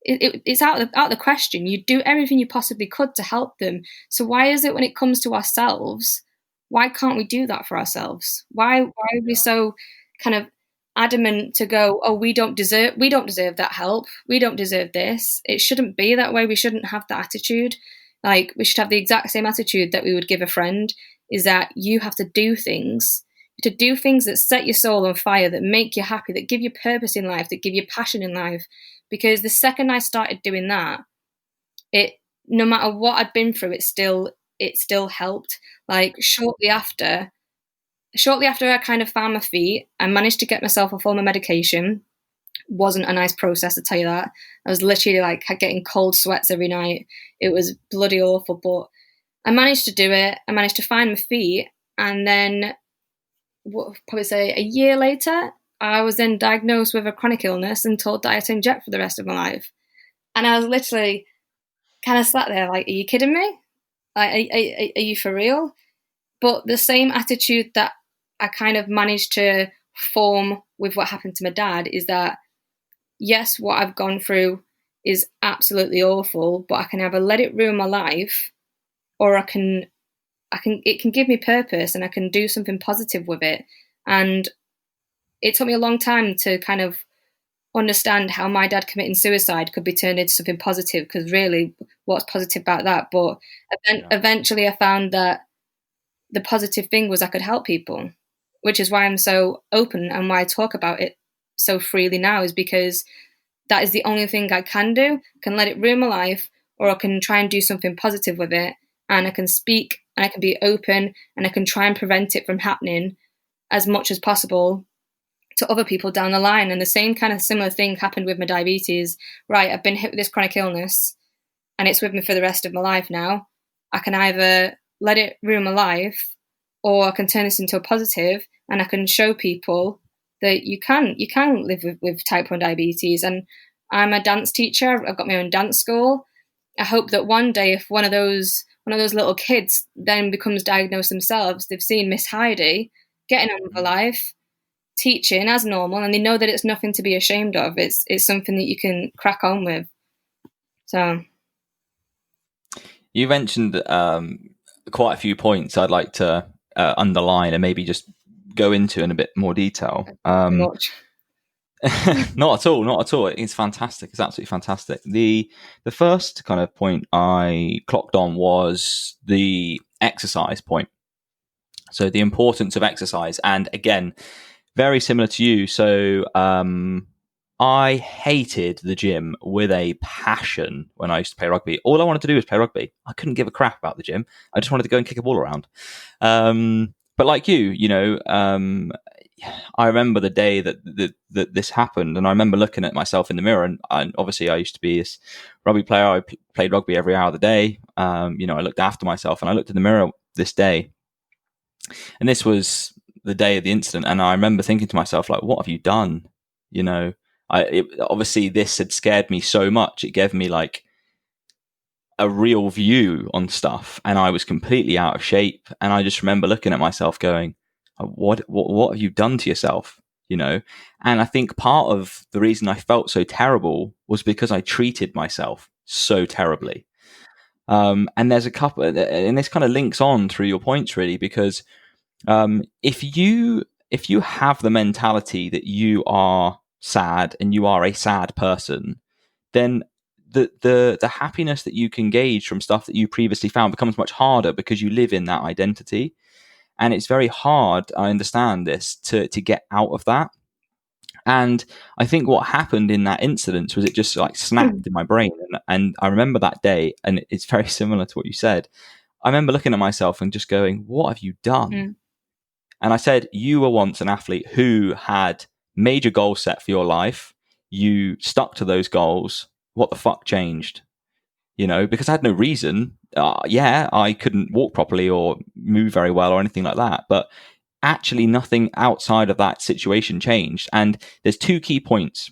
It's out of the question. You do everything you possibly could to help them. So why is it when it comes to ourselves, why can't we do that for ourselves? Why are we so kind of adamant to go, oh, we don't deserve that help, we don't deserve this? It shouldn't be that way. We shouldn't have that attitude. Like, we should have the exact same attitude that we would give a friend, is that you have to do things that set your soul on fire, that make you happy, that give you purpose in life, that give you passion in life. Because the second I started doing that, no matter what I'd been through, it still helped. Like, shortly after I kind of found my feet, I managed to get myself off all my medication. Wasn't a nice process, to tell you that. I was literally like getting cold sweats every night. It was bloody awful, but I managed to do it. I managed to find my feet, and then probably say a year later, I was then diagnosed with a chronic illness and told that I had to inject for the rest of my life. And I was literally kind of sat there like, are you kidding me? Like, are you for real? But the same attitude that I kind of managed to form with what happened to my dad is that, yes, what I've gone through is absolutely awful, but I can either let it ruin my life, or it can give me purpose, and I can do something positive with it. And it took me a long time to kind of understand how my dad committing suicide could be turned into something positive, because really, what's positive about that? But eventually I found that the positive thing was I could help people, which is why I'm so open and why I talk about it so freely now, is because that is the only thing I can do. I can let it ruin my life, or I can try and do something positive with it, and I can speak and I can be open and I can try and prevent it from happening as much as possible to other people down the line. And the same kind of similar thing happened with my diabetes. Right, I've been hit with this chronic illness and it's with me for the rest of my life now. I can either let it ruin my life, or I can turn this into a positive, and I can show people that you can live with type 1 diabetes. And I'm a dance teacher. I've got my own dance school. I hope that one day, if one of those little kids then becomes diagnosed themselves, they've seen Miss Heidi getting on with her life, teaching as normal, and they know that it's nothing to be ashamed of. It's something that you can crack on with. So you mentioned quite a few points I'd like to underline and maybe just go into in a bit more detail. much. Not at all. It's fantastic. It's absolutely fantastic. The first kind of point I clocked on was the exercise point. So the importance of exercise, and again, very similar to you. So I hated the gym with a passion when I used to play rugby. All I wanted to do was play rugby. I couldn't give a crap about the gym. I just wanted to go and kick a ball around. But like you, I remember the day that this happened, and I remember looking at myself in the mirror. And obviously, I used to be this rugby player. I played rugby every hour of the day. I looked after myself, and I looked in the mirror this day, and this was the day of the incident. And I remember thinking to myself, like, what have you done? Obviously this had scared me so much. It gave me like a real view on stuff, and I was completely out of shape. And I just remember looking at myself going, what have you done to yourself? And I think part of the reason I felt so terrible was because I treated myself so terribly. And there's a couple, and this kind of links on through your points really, because if you have the mentality that you are sad and you are a sad person, then the happiness that you can gauge from stuff that you previously found becomes much harder because you live in that identity. And it's very hard, I understand this, to get out of that. And I think what happened in that incident was it just like snapped in my brain. And I remember that day, and it's very similar to what you said. I remember looking at myself and just going, what have you done? Mm. And I said, you were once an athlete who had major goals set for your life. You stuck to those goals. What the fuck changed? Because I had no reason. I couldn't walk properly or move very well or anything like that. But actually nothing outside of that situation changed. And there's two key points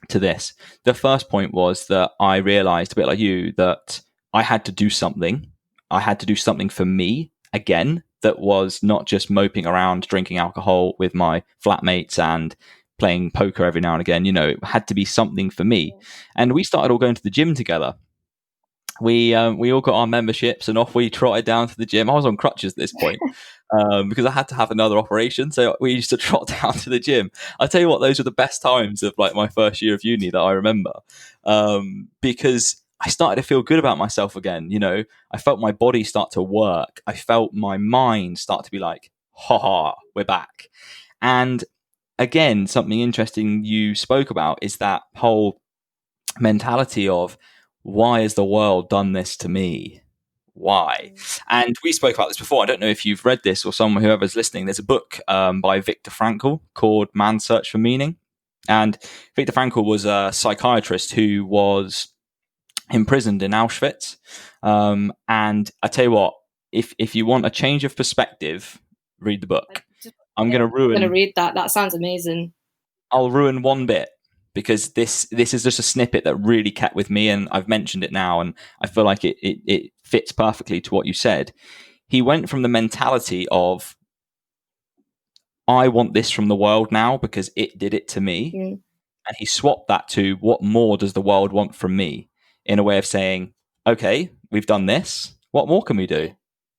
to this. The first point was that I realized, a bit like you, that I had to do something. I had to do something for me again, that was not just moping around drinking alcohol with my flatmates and playing poker every now and again. It had to be something for me. And we started all going to the gym together. We all got our memberships and off we trotted down to the gym. I was on crutches at this point because I had to have another operation. So we used to trot down to the gym. I tell you what, those were the best times of like my first year of uni that I remember, because I started to feel good about myself again. I felt my body start to work. I felt my mind start to be like, ha, we're back. And again, something interesting you spoke about is that whole mentality of, why has the world done this to me? Why? And we spoke about this before. I don't know if you've read this or whoever's listening. There's a book by Viktor Frankl called Man's Search for Meaning. And Viktor Frankl was a psychiatrist who was imprisoned in Auschwitz. And I tell you what, if you want a change of perspective, read the book. I'm going to read that. That sounds amazing. I'll ruin one bit, because this is just a snippet that really kept with me, and I've mentioned it now, and I feel like it fits perfectly to what you said. He went from the mentality of, I want this from the world now because it did it to me, and he swapped that to, what more does the world want from me, in a way of saying, okay, we've done this, what more can we do?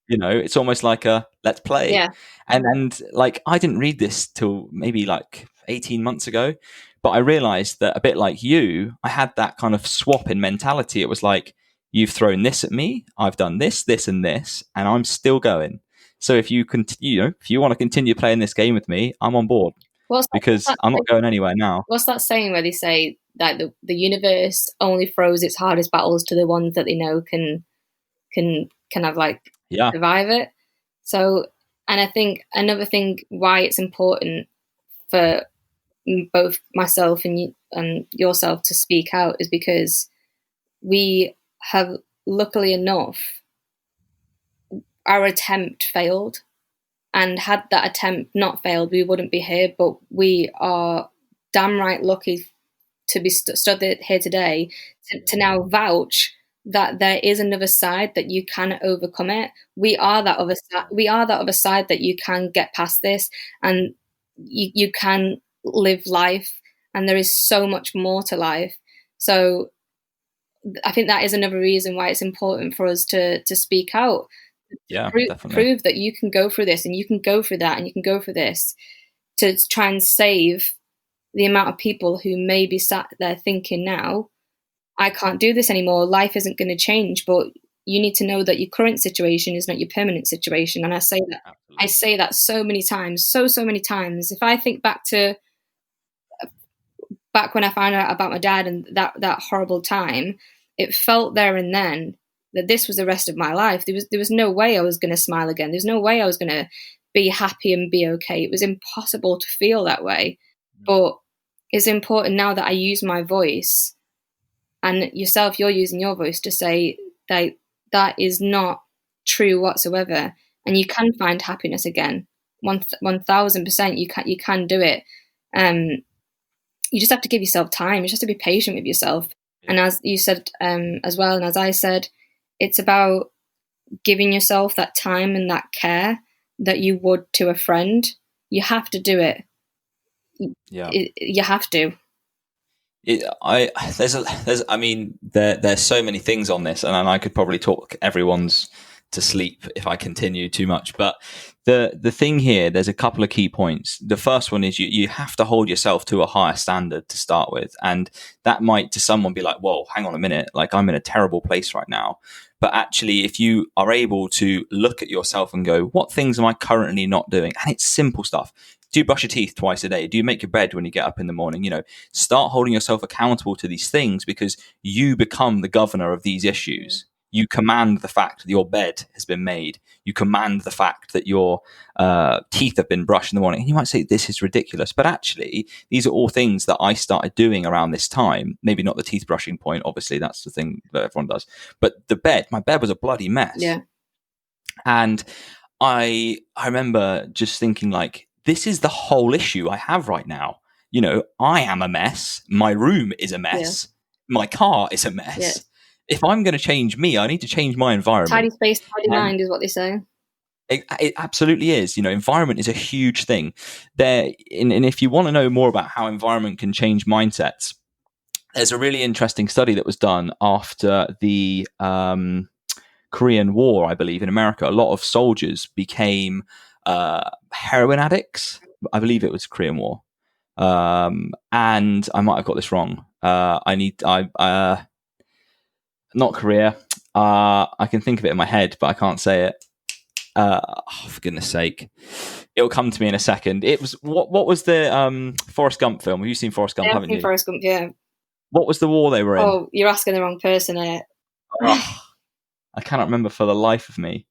It's almost like a let's play. Yeah. And like, I didn't read this till maybe like 18 months ago. But I realized that, a bit like you, I had that kind of swap in mentality. It was like, you've thrown this at me, I've done this, this, and this, and I'm still going. So if you continue, if you want to continue playing this game with me, I'm on board, because I'm not going anywhere now. What's that saying where they say that the universe only throws its hardest battles to the ones that they know can have like survive it? So, and I think another thing why it's important for both myself and yourself to speak out is because we have, luckily enough, our attempt failed, and had that attempt not failed, we wouldn't be here. But we are damn right lucky to be stood here today to now vouch that there is another side, that you can overcome it. We are that other side. We are that other side that you can get past this. And you can live life, and there is so much more to life. So I think that is another reason why it's important for us to speak out. Yeah, definitely. Prove that you can go through this, and you can go through that, and you can go through this, to try and save the amount of people who may be sat there thinking now, I can't do this anymore. Life isn't going to change, but you need to know that your current situation is not your permanent situation. And I say that Absolutely. I say that so many times, so many times. If I think back when I found out about my dad and that horrible time, it felt there and then that this was the rest of my life. There was no way I was going to smile again. There's no way I was going to be happy and be okay. It was impossible to feel that way. But it's important now that I use my voice, and yourself, you're using your voice to say that is not true whatsoever, and you can find happiness again. 1,000%, you can do it. You just have to give yourself time. You just have to be patient with yourself. And as you said as well, and as I said, it's about giving yourself that time and that care that you would to a friend. You have to do it. Yeah, you have to. There's so many things on this, and I could probably talk everyone's to sleep if I continue too much. But the thing here, there's a couple of key points. The first one is you have to hold yourself to a higher standard to start with, and that might to someone be like, whoa, hang on a minute, like I'm in a terrible place right now. But actually, if you are able to look at yourself and go, what things am I currently not doing? And it's simple stuff. Do you brush your teeth twice a day? Do you make your bed when you get up in the morning? Start holding yourself accountable to these things, because you become the governor of these issues. You command the fact that your bed has been made. You command the fact that your teeth have been brushed in the morning. And you might say, this is ridiculous. But actually, these are all things that I started doing around this time. Maybe not the teeth brushing point. Obviously, that's the thing that everyone does. But my bed was a bloody mess. Yeah. And I remember just thinking, like, this is the whole issue I have right now. I am a mess. My room is a mess. Yeah. My car is a mess. Yeah. If I'm going to change me, I need to change my environment. Tidy space, tidy mind is what they say. It absolutely is. Environment is a huge thing. And if you want to know more about how environment can change mindsets, there's a really interesting study that was done after the Korean War, I believe, in America. A lot of soldiers became heroin addicts. I believe it was Korean War. And I might have got this wrong. Not Korea. I can think of it in my head, but I can't say it. For goodness sake, it'll come to me in a second. It was what was the Forrest Gump film? Have you seen Forrest Gump? Haven't you? Forrest Gump, yeah. What was the war they were in? Oh, you're asking the wrong person. I cannot remember for the life of me,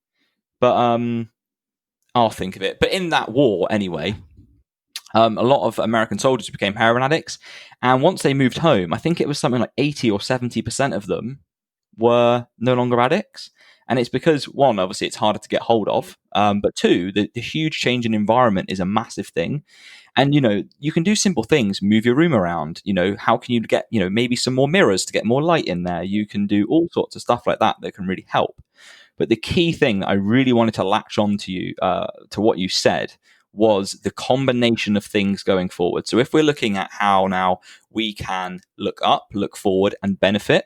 but I'll think of it. But in that war, anyway, a lot of American soldiers became heroin addicts, and once they moved home, I think it was something like 80 or 70% of them were no longer addicts. And it's because, one, obviously it's harder to get hold of, but two, the huge change in environment is a massive thing. And, you can do simple things, move your room around. How can you get, maybe some more mirrors to get more light in there? You can do all sorts of stuff like that can really help. But the key thing that I really wanted to latch on to you, to what you said, was the combination of things going forward. So if we're looking at how now we can look up, look forward and benefit,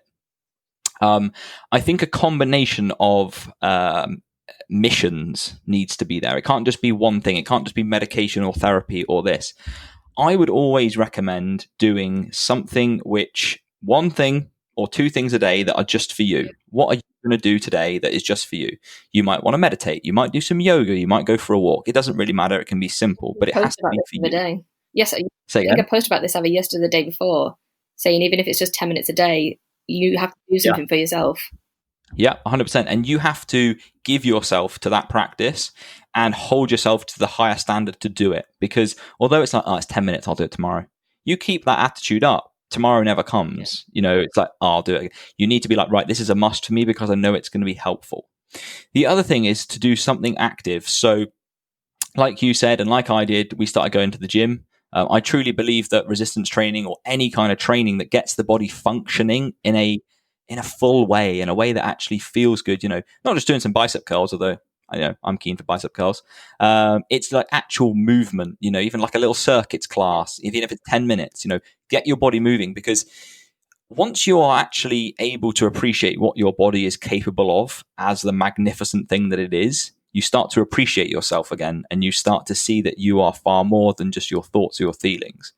I think a combination of missions needs to be there. It can't just be one thing. It can't just be medication or therapy or this. I would always recommend doing something one thing or two things a day that are just for you. What are you going to do today that is just for you? You might want to meditate. You might do some yoga. You might go for a walk. It doesn't really matter. It can be simple, but it has to be for you. Day. Yes, I think I posted about this either yesterday or the day before, saying even if it's just 10 minutes a day, you have to do something for yourself. Yeah, 100%. And you have to give yourself to that practice and hold yourself to the higher standard to do it. Because although it's like, it's 10 minutes, I'll do it tomorrow. You keep that attitude up. Tomorrow never comes. It's like, I'll do it. You need to be like, right, this is a must for me because I know it's going to be helpful. The other thing is to do something active. So like you said, and like I did, we started going to the gym. I truly believe that resistance training or any kind of training that gets the body functioning in a full way, in a way that actually feels good, not just doing some bicep curls, although I know I'm keen for bicep curls. It's like actual movement, even like a little circuits class, even if it's 10 minutes, get your body moving, because once you are actually able to appreciate what your body is capable of as the magnificent thing that it is, you start to appreciate yourself again, and you start to see that you are far more than just your thoughts or your feelings.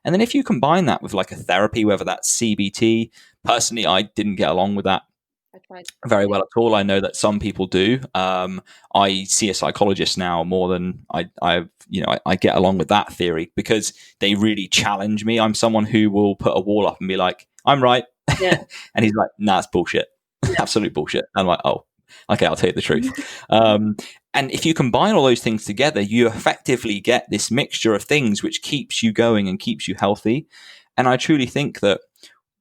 And then if you combine that with like a therapy, whether that's CBT, personally, I didn't get along with that very well at all. I know that some people do. I see a psychologist now more than I get along with that theory, because they really challenge me. I'm someone who will put a wall up and be like, I'm right. Yeah. And he's like, nah, it's bullshit. Absolute bullshit. And I'm like, oh, okay, I'll tell you the truth. And if you combine all those things together, you effectively get this mixture of things which keeps you going and keeps you healthy. And I truly think that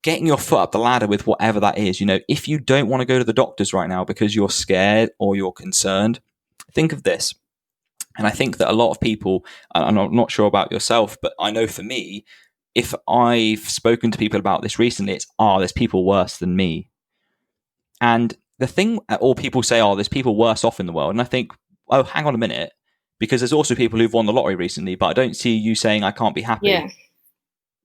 getting your foot up the ladder with whatever that is, if you don't want to go to the doctors right now because you're scared or you're concerned, think of this. And I think that a lot of people, and I'm not sure about yourself, but I know for me, if I've spoken to people about this recently, it's, there's people worse than me. And the thing, or people say, there's people worse off in the world. And I think, oh, hang on a minute, because there's also people who've won the lottery recently, but I don't see you saying I can't be happy. Yeah.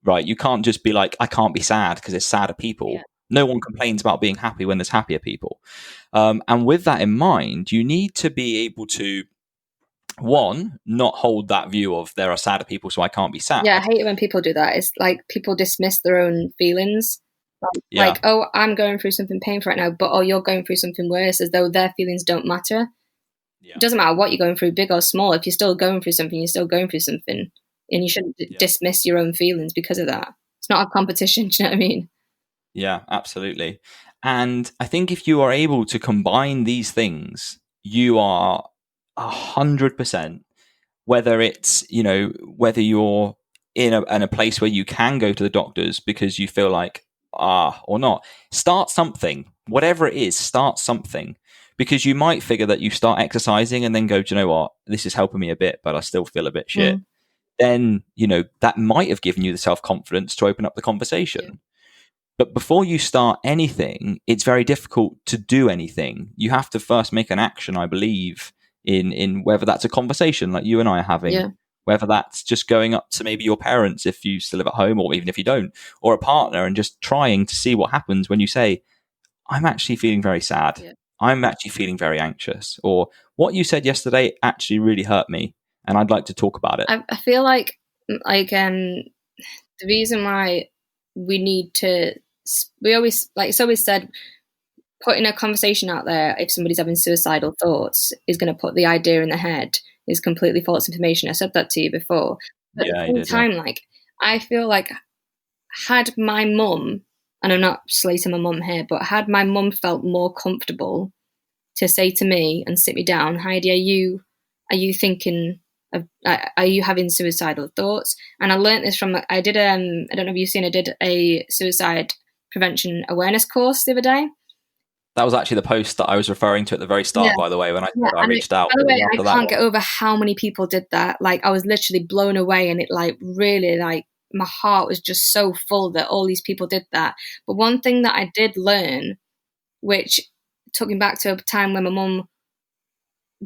Right? You can't just be like, I can't be sad, because there's sadder people. Yeah. No one complains about being happy when there's happier people. And with that in mind, you need to be able to, one, not hold that view of there are sadder people, so I can't be sad. Yeah, I hate it when people do that. It's like people dismiss their own feelings. Like, oh, I'm going through something painful right now, but you're going through something worse, as though their feelings don't matter. Yeah. It doesn't matter what you're going through, big or small. If you're still going through something, you're still going through something. And you shouldn't dismiss your own feelings because of that. It's not a competition, do you know what I mean? Yeah, absolutely. And I think if you are able to combine these things, you are 100%, whether it's, whether you're in a place where you can go to the doctors because you feel like, or not, start something, whatever it is, start something. Because you might figure that you start exercising and then go, do you know what, this is helping me a bit, but I still feel a bit shit. Then, that might have given you the self-confidence to open up the conversation. Yeah. But before you start anything, it's very difficult to do anything. You have to first make an action, I believe, in whether that's a conversation like you and I are having, whether that's just going up to maybe your parents if you still live at home, or even if you don't, or a partner, and just trying to see what happens when you say, I'm actually feeling very sad. Yeah. I'm actually feeling very anxious. Or what you said yesterday actually really hurt me, and I'd like to talk about it. I feel like the reason why we need to, it's always said, putting a conversation out there if somebody's having suicidal thoughts is going to put the idea in their head is completely false information. I said that to you before. But at the same time, I feel like had my mum, and I'm not slating my mum here, but had my mum felt more comfortable to say to me and sit me down, Heidi, are you thinking of, are you having suicidal thoughts? And I learned this from, I did I don't know if you've seen, I did a suicide prevention awareness course the other day. That was actually the post that I was referring to at the very start, by the way, when I reached out. By the way, I can't get over how many people did that. I was literally blown away, and it really my heart was just so full that all these people did that. But one thing that I did learn, which took me back to a time when my mum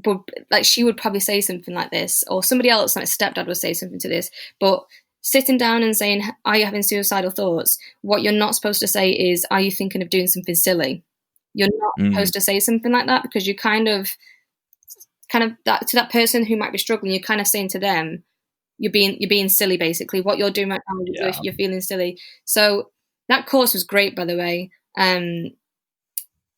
would, she would probably say something like this, or somebody else, like stepdad, would say something to this, but sitting down and saying, are you having suicidal thoughts? What you're not supposed to say is, are you thinking of doing something silly? You're not supposed to say something like that, because you kind of that to that person who might be struggling, you're kind of saying to them, you're being silly, basically. What you're doing right now, you're feeling silly. So that course was great, by the way. I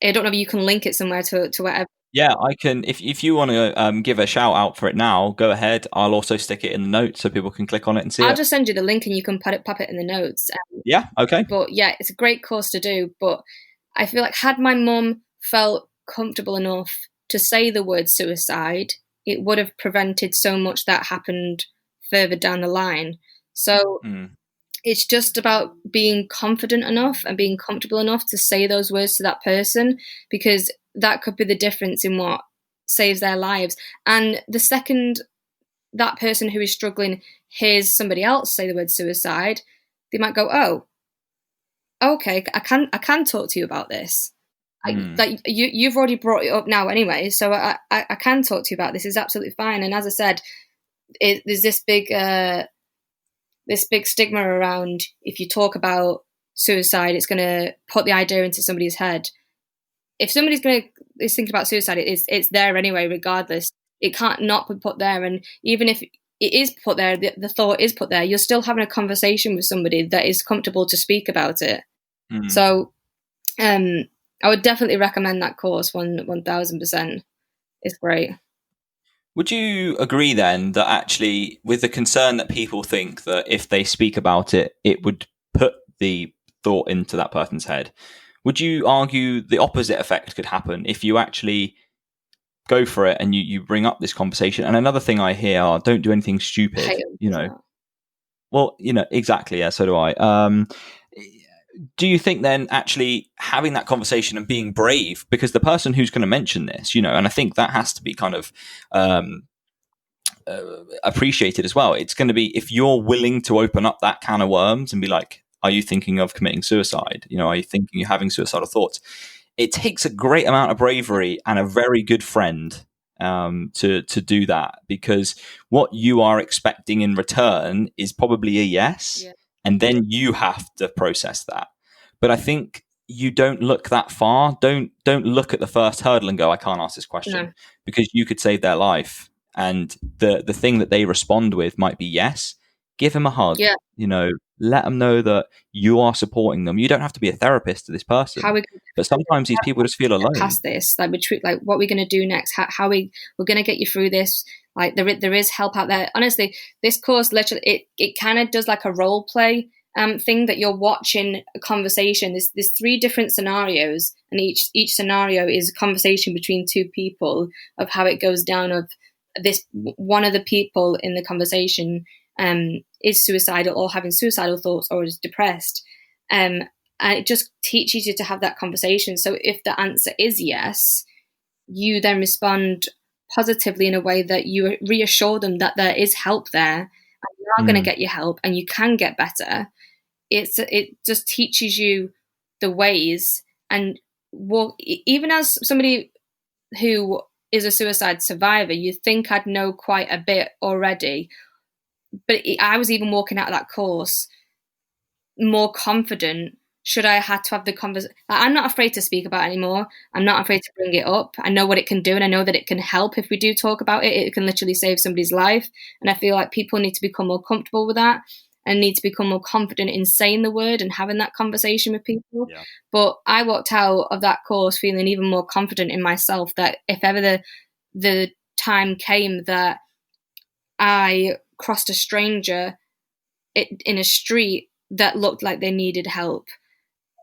don't know if you can link it somewhere to whatever. Yeah, I can. If you want to give a shout out for it now, go ahead. I'll also stick it in the notes so people can click on it and see I'll just send you the link and you can pop it in the notes. Yeah, okay. But yeah, it's a great course to do. But I feel like had my mum felt comfortable enough to say the word suicide, it would have prevented so much that happened further down the line. So it's just about being confident enough and being comfortable enough to say those words to that person, because that could be the difference in what saves their lives. And the second that person who is struggling hears somebody else say the word suicide, they might go, oh, okay, I can talk to you about this. Like you've already brought it up now anyway, so I can talk to you about this. It's absolutely fine. And as I said, there's this big stigma around, if you talk about suicide, it's going to put the idea into somebody's head. If somebody's is thinking about suicide, it's there anyway, regardless. It can't not be put there. And even if it is put there, the thought is put there, you're still having a conversation with somebody that is comfortable to speak about it. So I would definitely recommend that course 1000%. It's great. Would you agree then that actually, with the concern that people think that if they speak about it, it would put the thought into that person's head, would you argue the opposite effect could happen if you actually go for it and you bring up this conversation? And another thing I hear are, don't do anything stupid, Well, exactly. Yeah, so do I. Do you think then actually having that conversation and being brave, because the person who's going to mention this, and I think that has to be kind of appreciated as well. It's going to be, if you're willing to open up that can of worms and be like, are you thinking of committing suicide? Are you thinking you're having suicidal thoughts? It takes a great amount of bravery and a very good friend to do that, because what you are expecting in return is probably a yes. Yeah. And then you have to process that. But I think you don't look that far. Don't look at the first hurdle and go, I can't ask this question, because you could save their life. And the thing that they respond with might be yes. Give them a hug. Yeah. Let them know that you are supporting them. You don't have to be a therapist to this person. But sometimes these people just feel alone. Past this, like what we're going to do next? How we're going to get you through this? Like there is help out there. Honestly, this course literally it kind of does like a role play thing, that you're watching a conversation. There's 3 different scenarios, and each scenario is a conversation between 2 people of how it goes down. Of this, one of the people in the conversation is suicidal or having suicidal thoughts or is depressed, and it just teaches you to have that conversation. So if the answer is yes, you then respond positively in a way that you reassure them that there is help there, and you are going to get your help and you can get better. It just teaches you the ways. And even as somebody who is a suicide survivor, you think I'd know quite a bit already. But I was even walking out of that course more confident. Should I had to have the conversation, I'm not afraid to speak about it anymore. I'm not afraid to bring it up. I know what it can do, and I know that it can help. If we do talk about it, it can literally save somebody's life. And I feel like people need to become more comfortable with that, and need to become more confident in saying the word and having that conversation with people. Yeah. But I walked out of that course feeling even more confident in myself, that if ever the time came that I crossed a stranger in a street that looked like they needed help,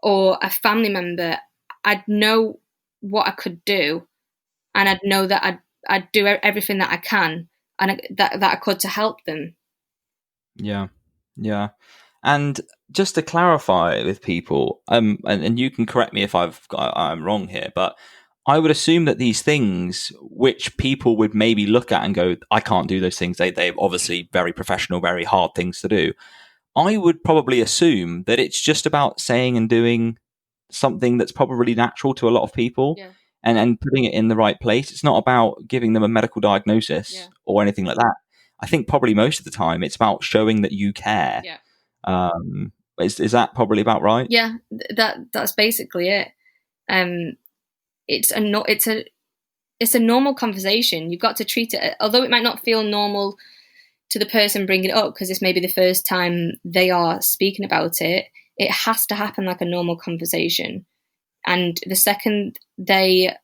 or a family member, I'd know what I could do, and I'd know that I'd do everything that I can and that I could to help them. Yeah. And just to clarify with people, and you can correct me if I'm wrong here, but I would assume that these things, which people would maybe look at and go, I can't do those things. They're obviously very professional, very hard things to do. I would probably assume that it's just about saying and doing something that's probably natural to a lot of people, and putting it in the right place. It's not about giving them a medical diagnosis or anything like that. I think probably most of the time it's about showing that you care. Yeah. Is that probably about right? Yeah, that's basically it. It's a normal conversation. You've got to treat it, although it might not feel normal to the person bringing it up, because this may be the first time they are speaking about it. It has to happen like a normal conversation. And the second they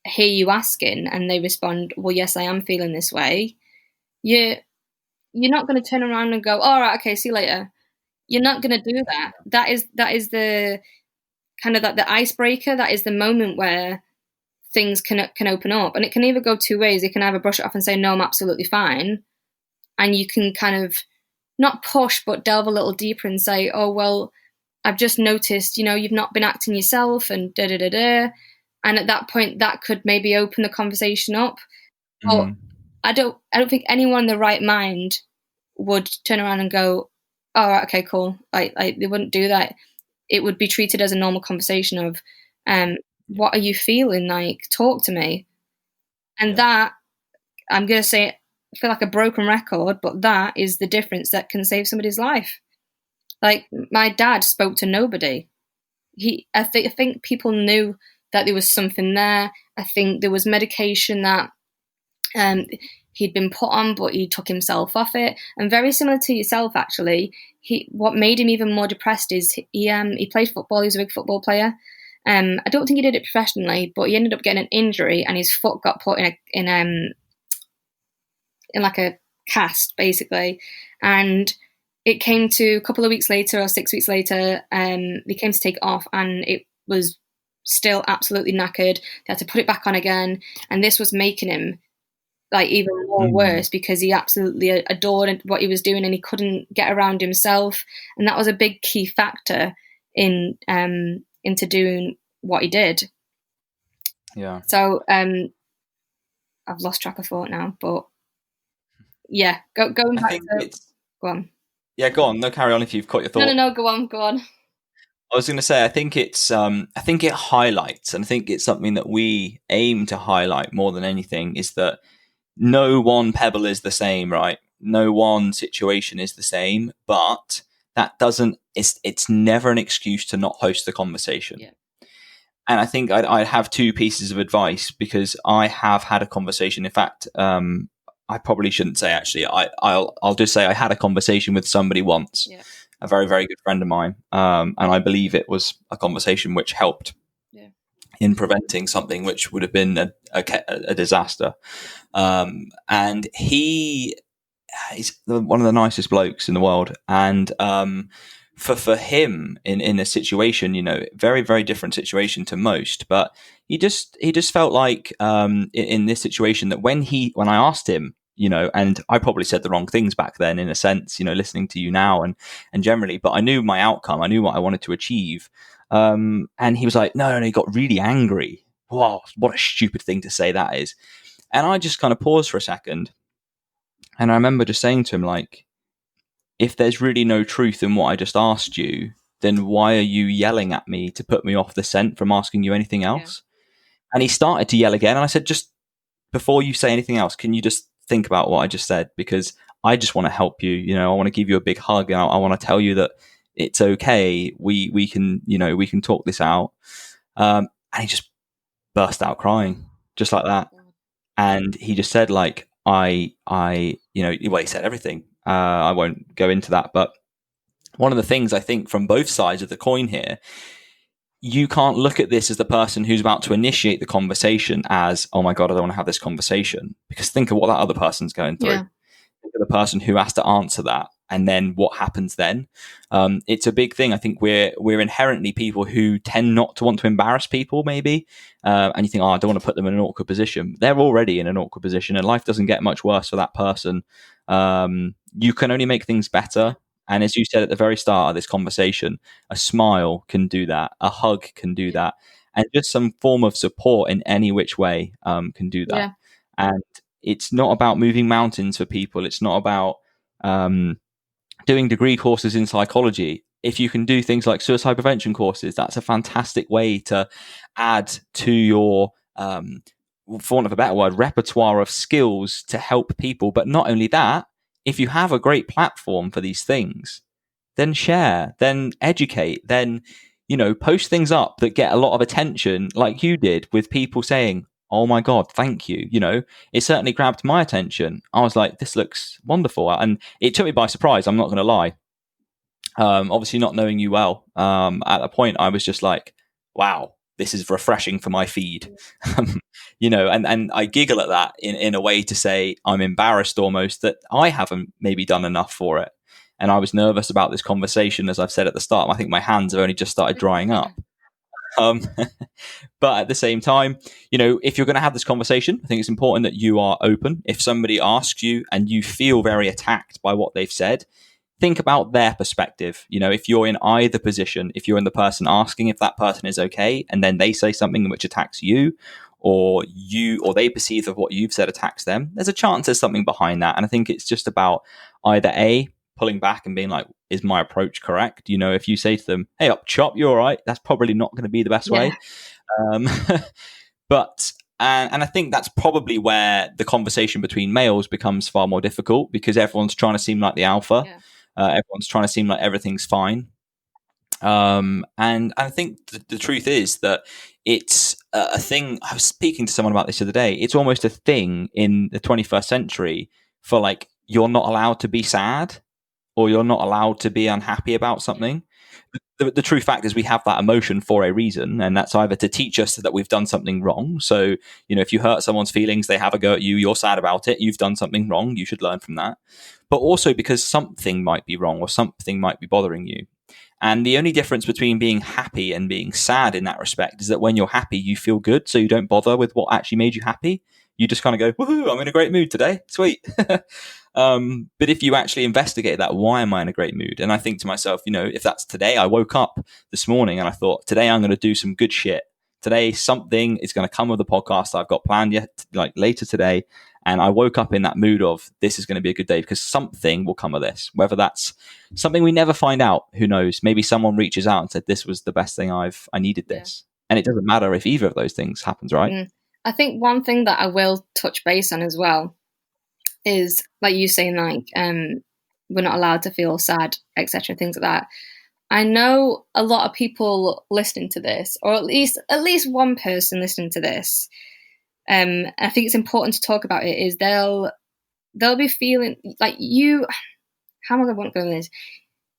hear you asking and they respond, well, yes, I am feeling this way, you're not going to turn around and go, all right, okay, see you later. You're not going to do that. That is the kind of the icebreaker. That is the moment where things can open up. And it can either go 2 ways. It can either brush it off and say, no, I'm absolutely fine. And you can kind of not push, but delve a little deeper and say, oh, well, I've just noticed, you've not been acting yourself, and da-da-da-da. And at that point, that could maybe open the conversation up. But I don't think anyone in the right mind would turn around and go, oh, right, okay, cool. Like they wouldn't do that. It would be treated as a normal conversation of, what are you feeling? Like, talk to me. And that, I'm going to say, I feel like a broken record, but that is the difference that can save somebody's life. Like, my dad spoke to nobody. I think people knew that there was something there. I think there was medication that he'd been put on, but he took himself off it. And very similar to yourself, actually, what made him even more depressed is he played football. He was a big football player. I don't think he did it professionally, but he ended up getting an injury, and his foot got put in like a cast, basically. And it came to a couple of weeks later, or 6 weeks later, they came to take it off, and it was still absolutely knackered. They had to put it back on again, and this was making him like even more worse, because he absolutely adored what he was doing, and he couldn't get around himself, and that was a big key factor into doing what he did. Yeah. So I've lost track of thought now, but yeah, going back to go on. Yeah, go on. No, carry on if you've caught your thought. No, go on. I was going to say, I think it highlights, and I think it's something that we aim to highlight more than anything, is that no one pebble is the same, right? No one situation is the same, but that doesn't, it's never an excuse to not host the conversation. Yeah. And I think I'd have two pieces of advice, because I have had a conversation. In fact, I probably shouldn't say, actually, I'll just say I had a conversation with somebody once, a very, very good friend of mine. And I believe it was a conversation which helped in preventing something which would have been a disaster. And he's one of the nicest blokes in the world. And for him in a situation, very, very different situation to most, but he just felt like in this situation that when I asked him, and I probably said the wrong things back then, in a sense, listening to you now and generally, but I knew my outcome. I knew what I wanted to achieve. And he was like, no, he got really angry. Wow, what a stupid thing to say that is. And I just kind of paused for a second. And I remember just saying to him, like, if there's really no truth in what I just asked you, then why are you yelling at me to put me off the scent from asking you anything else? Yeah. And he started to yell again. And I said, just before you say anything else, can you just think about what I just said? Because I just want to help you. I want to give you a big hug. And I want to tell you that it's okay. We can, we can talk this out. And he just burst out crying just like that. And he just said, like, he said everything. I won't go into that. But one of the things I think from both sides of the coin here, you can't look at this as the person who's about to initiate the conversation as, oh my God, I don't want to have this conversation. Because think of what that other person's going through. Yeah. Think of the person who has to answer that. And then what happens then? It's a big thing. I think we're inherently people who tend not to want to embarrass people, maybe. And you think, I don't want to put them in an awkward position. They're already in an awkward position, and life doesn't get much worse for that person. You can only make things better. And as you said at the very start of this conversation, a smile can do that. A hug can do that. And just some form of support in any which way can do that. Yeah. And it's not about moving mountains for people. It's not about doing degree courses in psychology. If you can do things like suicide prevention courses, that's a fantastic way to add to your, for want of a better word, repertoire of skills to help people. But not only that, if you have a great platform for these things, then share, then educate, then, post things up that get a lot of attention, like you did, with people saying, oh my God, thank you. It certainly grabbed my attention. I was like, this looks wonderful. And it took me by surprise. I'm not going to lie. Obviously not knowing you well. At that point, I was just like, wow, this is refreshing for my feed. And I giggle at that in a way to say I'm embarrassed almost that I haven't maybe done enough for it. And I was nervous about this conversation, as I've said at the start. I think my hands have only just started drying up. But at the same time, if you're going to have this conversation, I think it's important that you are open. If somebody asks you and you feel very attacked by what they've said, think about their perspective. If you're in either position, if you're in the person asking if that person is okay, and then they say something which attacks you, or they perceive that what you've said attacks them, there's a chance there's something behind that. And I think it's just about either A, pulling back and being like, is my approach correct? If you say to them, hey, up chop, you're all right, that's probably not going to be the best way. Um, but and I think that's probably where the conversation between males becomes far more difficult, because everyone's trying to seem like the alpha. Yeah. Everyone's trying to seem like everything's fine. And I think the truth is that it's a thing. I was speaking to someone about this the other day. It's almost a thing in the 21st century for, like, you're not allowed to be sad, or you're not allowed to be unhappy about something. The true fact is we have that emotion for a reason, and that's either to teach us that we've done something wrong. So, if you hurt someone's feelings, they have a go at you, you're sad about it, you've done something wrong, you should learn from that. But also because something might be wrong or something might be bothering you. And the only difference between being happy and being sad in that respect is that when you're happy, you feel good, so you don't bother with what actually made you happy. You just kind of go, woohoo, I'm in a great mood today. Sweet. But if you actually investigate that, why am I in a great mood? And I think to myself, if that's today, I woke up this morning and I thought, today I'm going to do some good shit. Today, something is going to come with the podcast I've got planned yet, like later today. And I woke up in that mood of, this is going to be a good day because something will come of this. Whether that's something we never find out, who knows? Maybe someone reaches out and said, this was the best thing I needed this. Yeah. And it doesn't matter if either of those things happens, right? I think one thing that I will touch base on as well is, like you saying, like, we're not allowed to feel sad, etc., things like that. I know a lot of people listening to this, or at least one person listening to this. I think it's important to talk about it. Is they'll be feeling like you. How am I going to go with this?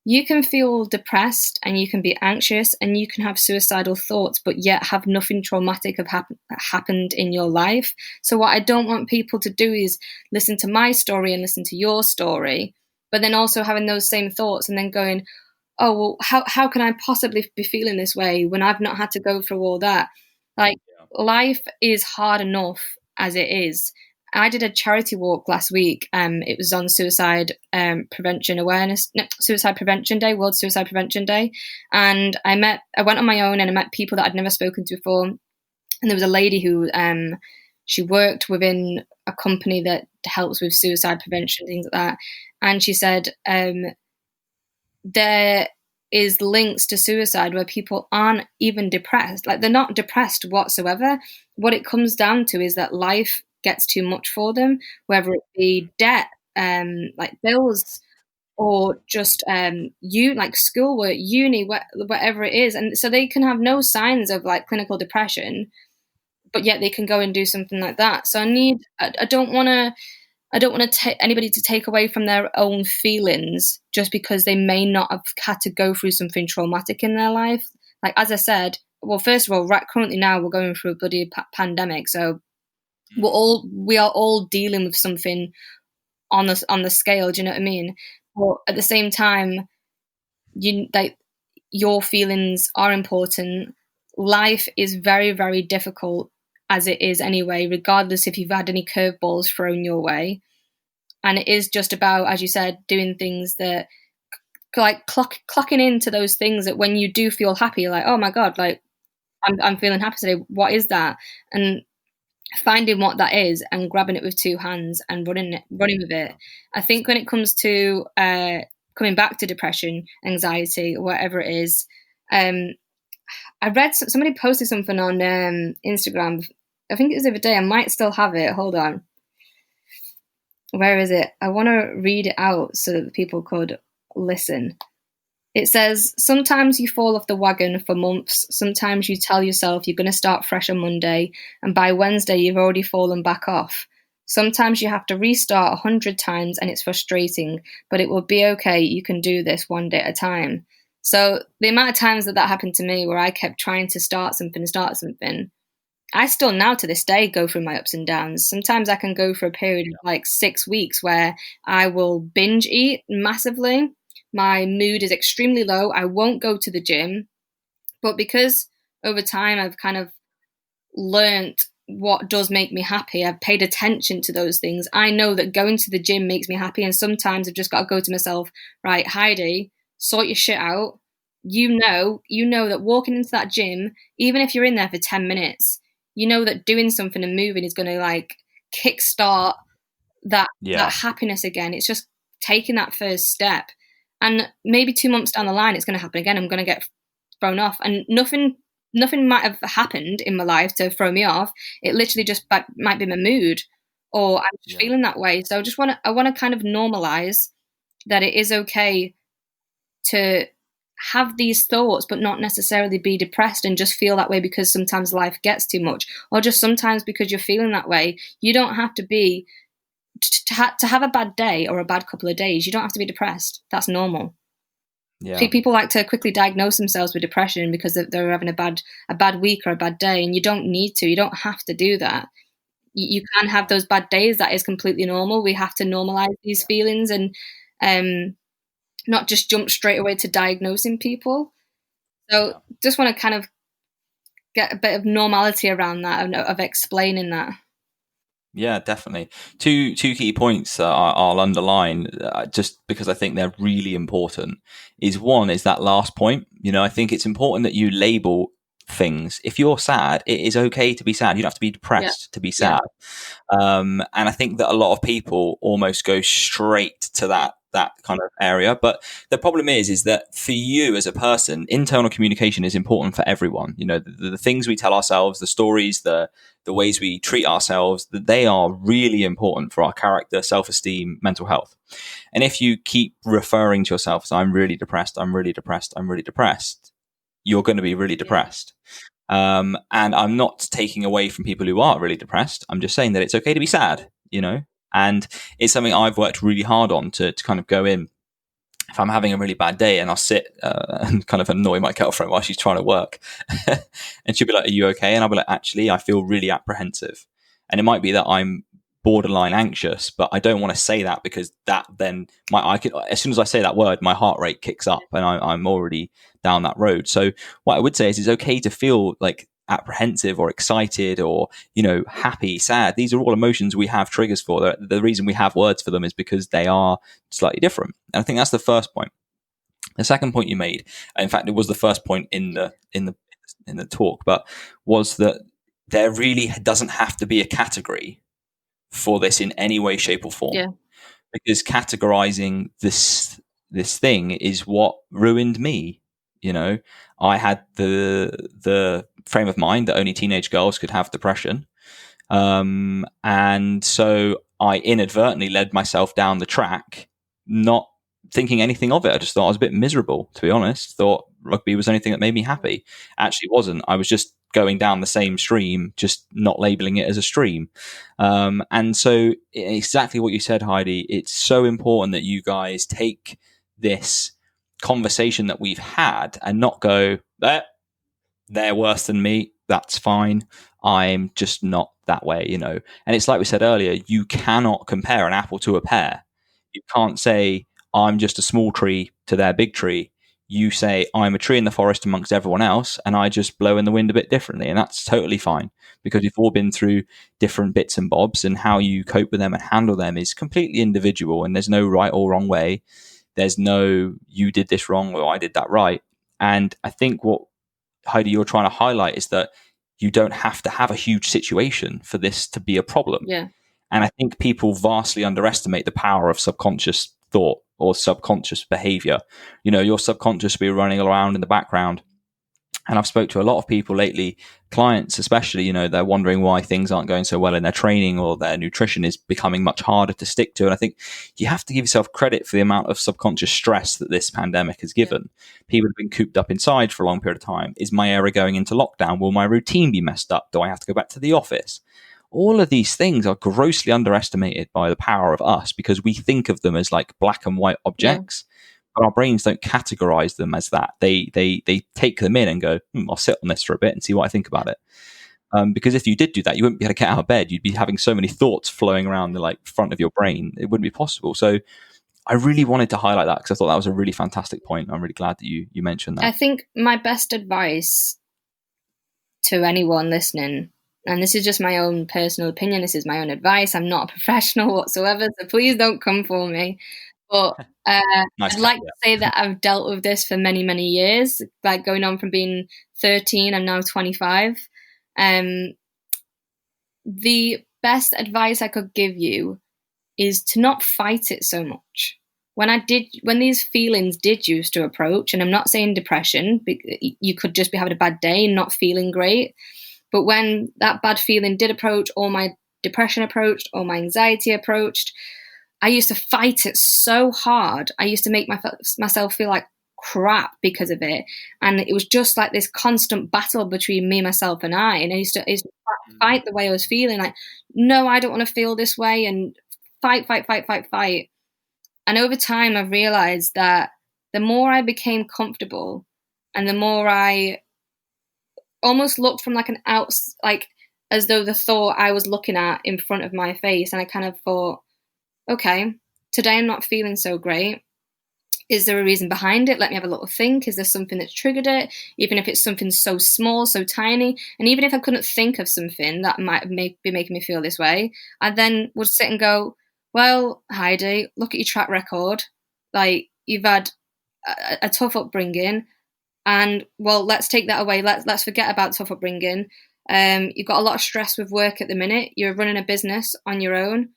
You can feel depressed and you can be anxious and you can have suicidal thoughts, but yet have nothing traumatic have happened in your life. So what I don't want people to do is listen to my story and listen to your story, but then also having those same thoughts and then going, oh, well, how can I possibly be feeling this way when I've not had to go through all that? Like, life is hard enough as it is. I did a charity walk last week. It was on Suicide Prevention Day, World Suicide Prevention Day. And I went on my own and I met people that I'd never spoken to before. And there was a lady who, she worked within a company that helps with suicide prevention, things like that. And she said, there is links to suicide where people aren't even depressed. Like, they're not depressed whatsoever. What it comes down to is that life gets too much for them, whether it be debt, like bills, or just like schoolwork, uni, whatever it is. And so they can have no signs of like clinical depression, but yet they can go and do something like that. So I don't want to anybody to take away from their own feelings just because they may not have had to go through something traumatic in their life. Like, as I said, well, first of all, right, currently now we're going through a bloody pandemic, so we are all dealing with something on the scale. Do you know what I mean? But at the same time, your feelings are important. Life is very, very difficult as it is anyway, regardless if you've had any curveballs thrown your way. And it is just about, as you said, doing things that, like, clocking into those things that when you do feel happy, like, oh my God, like, I'm feeling happy today. What is that? And finding what that is and grabbing it with two hands and running with it. I think when it comes to coming back to depression, anxiety, whatever it is, I read somebody posted something on Instagram. I think it was the other day. I might still have it. Hold on. Where is it? I want to read it out so that people could listen. It says, sometimes you fall off the wagon for months. Sometimes you tell yourself you're going to start fresh on Monday, and by Wednesday you've already fallen back off. Sometimes you have to restart 100 times and it's frustrating, but it will be okay. You can do this one day at a time. So the amount of times that happened to me where I kept trying to start something, I still now to this day go through my ups and downs. Sometimes I can go for a period of like 6 weeks where I will binge eat massively. My mood is extremely low. I won't go to the gym. But because over time I've kind of learnt what does make me happy, I've paid attention to those things. I know that going to the gym makes me happy. And sometimes I've just got to go to myself, right, Heidi, sort your shit out. You know that walking into that gym, even if you're in there for 10 minutes, you know that doing something and moving is going to like kickstart that happiness again. It's just taking that first step. And maybe 2 months down the line, it's going to happen again. I'm going to get thrown off. And nothing nothing might have happened in my life to throw me off. It literally just might be my mood, or I'm just feeling that way. So I want to kind of normalize that it is okay to have these thoughts, but not necessarily be depressed and just feel that way because sometimes life gets too much, or just sometimes because you're feeling that way. You don't have to be to have a bad day or a bad couple of days. You don't have to be depressed. That's normal. Yeah. People like to quickly diagnose themselves with depression because they're having a bad week or a bad day, and you don't need to. You don't have to do that. You can have those bad days. That is completely normal. We have to normalize these feelings and not just jump straight away to diagnosing people. So just want to kind of get a bit of normality around that, of explaining that. Yeah, definitely. Two key points I'll underline just because I think they're really important. One is that last point. I think it's important that you label things. If you're sad, it is okay to be sad. You don't have to be depressed to be sad. And I think that a lot of people almost go straight to that kind of area. But the problem is that for you as a person, internal communication is important for everyone. The things we tell ourselves, the stories, the ways we treat ourselves, that they are really important for our character, self-esteem, mental health. And if you keep referring to yourself as I'm really depressed, I'm really depressed, I'm really depressed, you're going to be really depressed. And I'm not taking away from people who are really depressed. I'm just saying that it's okay to be sad, and it's something I've worked really hard on to kind of go in. If I'm having a really bad day and I'll sit and kind of annoy my girlfriend while she's trying to work and she'll be like, are you okay? And I'll be like, actually, I feel really apprehensive. And it might be that I'm borderline anxious, but I don't want to say that because that then as soon as I say that word, my heart rate kicks up and I'm already down that road. So what I would say is it's okay to feel like apprehensive or excited or happy, sad. These are all emotions we have triggers for. The reason we have words for them is because they are slightly different. And I think that's the first point. The second point you made, in fact, it was the first point in the talk, but was that there really doesn't have to be a category for this in any way, shape, or form. Because categorizing this thing is what ruined me. I had the frame of mind that only teenage girls could have depression. And so I inadvertently led myself down the track, not thinking anything of it. I just thought I was a bit miserable, to be honest. Thought rugby was anything that made me happy. Actually, it wasn't. I was just going down the same stream, just not labeling it as a stream. And so exactly what you said, Heidi, it's so important that you guys take this conversation that we've had and not go, they're worse than me. That's fine. I'm just not that way, And it's like we said earlier, you cannot compare an apple to a pear. You can't say, I'm just a small tree to their big tree. You say, I'm a tree in the forest amongst everyone else, and I just blow in the wind a bit differently. And that's totally fine because we've all been through different bits and bobs, and how you cope with them and handle them is completely individual. And there's no right or wrong way. There's no, you did this wrong or I did that right. And I think what Heidi, you're trying to highlight is that you don't have to have a huge situation for this to be a problem. Yeah. And I think people vastly underestimate the power of subconscious thought or subconscious behavior. Your subconscious will be running around in the background. And I've spoke to a lot of people lately, clients especially, they're wondering why things aren't going so well in their training or their nutrition is becoming much harder to stick to. And I think you have to give yourself credit for the amount of subconscious stress that this pandemic has given. People have been cooped up inside for a long period of time. Is my area going into lockdown? Will my routine be messed up? Do I have to go back to the office? All of these things are grossly underestimated by the power of us because we think of them as like black and white objects. But our brains don't categorize them as that. They take them in and go, I'll sit on this for a bit and see what I think about it. Because if you did do that, you wouldn't be able to get out of bed. You'd be having so many thoughts flowing around the front of your brain. It wouldn't be possible. So I really wanted to highlight that because I thought that was a really fantastic point. I'm really glad that you mentioned that. I think my best advice to anyone listening, and this is just my own personal opinion, this is my own advice, I'm not a professional whatsoever, so please don't come for me. But I'd like to say that I've dealt with this for many, many years, like going on from being 13, I'm now 25. The best advice I could give you is to not fight it so much. when these feelings did used to approach, and I'm not saying depression, you could just be having a bad day and not feeling great, but when that bad feeling did approach, or my depression approached, or my anxiety approached, I used to fight it so hard. I used to make myself feel like crap because of it, and it was just like this constant battle between me, myself, and I. And I used to fight the way I was feeling. Like, no, I don't want to feel this way, and fight. And over time, I've realized that the more I became comfortable, and the more I almost looked from like like as though the thought I was looking at in front of my face, and I kind of thought, okay, today I'm not feeling so great. Is there a reason behind it? Let me have a little think. Is there something that's triggered it? Even if it's something so small, so tiny, and even if I couldn't think of something that might be making me feel this way, I then would sit and go, well, Heidi, look at your track record. Like, you've had a tough upbringing, and well, let's take that away. Let's forget about tough upbringing. You've got a lot of stress with work at the minute. You're running a business on your own.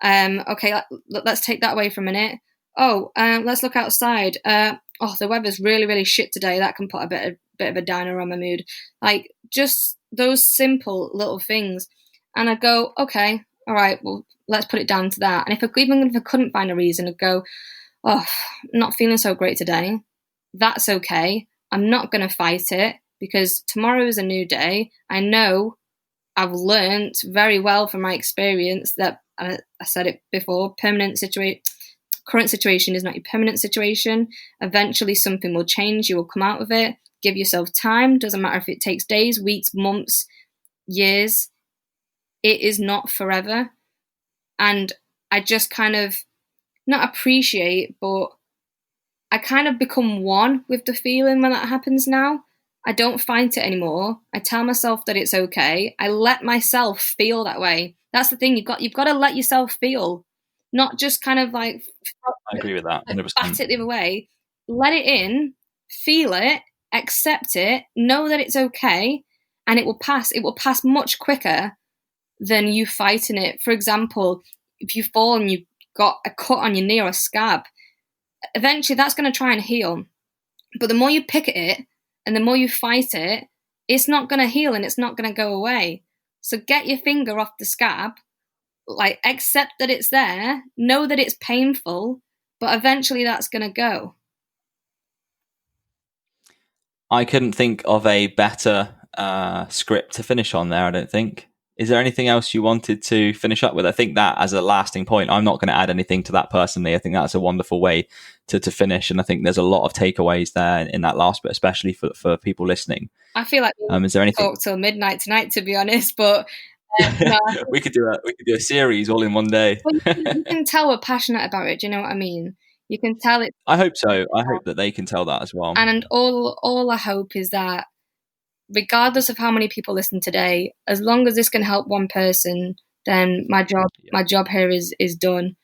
Okay, let's take that away for a minute. Oh, let's look outside. The weather's really, really shit today. That can put a bit of a downer on my mood. Like, just those simple little things. And I'd go, okay, all right, well, let's put it down to that. And even if I couldn't find a reason, I'd go, oh, I'm not feeling so great today. That's okay. I'm not going to fight it, because tomorrow is a new day. I know I've learned very well from my experience that, I said it before, current situation is not your permanent situation. Eventually something will change. You will come out of it. Give yourself time. Doesn't matter if it takes days, weeks, months, years. It is not forever. And I just kind of not appreciate, but I kind of become one with the feeling when that happens now. I don't fight it anymore. I tell myself that it's okay. I let myself feel that way. That's the thing. You've got to let yourself feel, not just kind of like. I agree with that. 100%. Bat it the other way. Let it in, feel it, accept it, know that it's okay, and it will pass. It will pass much quicker than you fighting it. For example, if you fall and you've got a cut on your knee or a scab, eventually that's going to try and heal. But the more you pick at it and the more you fight it, it's not going to heal and it's not going to go away. So get your finger off the scab, like, accept that it's there, know that it's painful, but eventually that's going to go. I couldn't think of a better script to finish on there, I don't think. Is there anything else you wanted to finish up with? I think that as a lasting point, I'm not going to add anything to that personally. I think that's a wonderful way to finish. And I think there's a lot of takeaways there in that last bit, especially for people listening. I feel like is there anything? Talk till midnight tonight, to be honest, but no. we could do a series all in one day. Well, you can tell we're passionate about it. Do you know what I mean? You can tell it. I hope so. I hope that they can tell that as well. And all I hope is that, regardless of how many people listen today, as long as this can help one person, then my job here is done.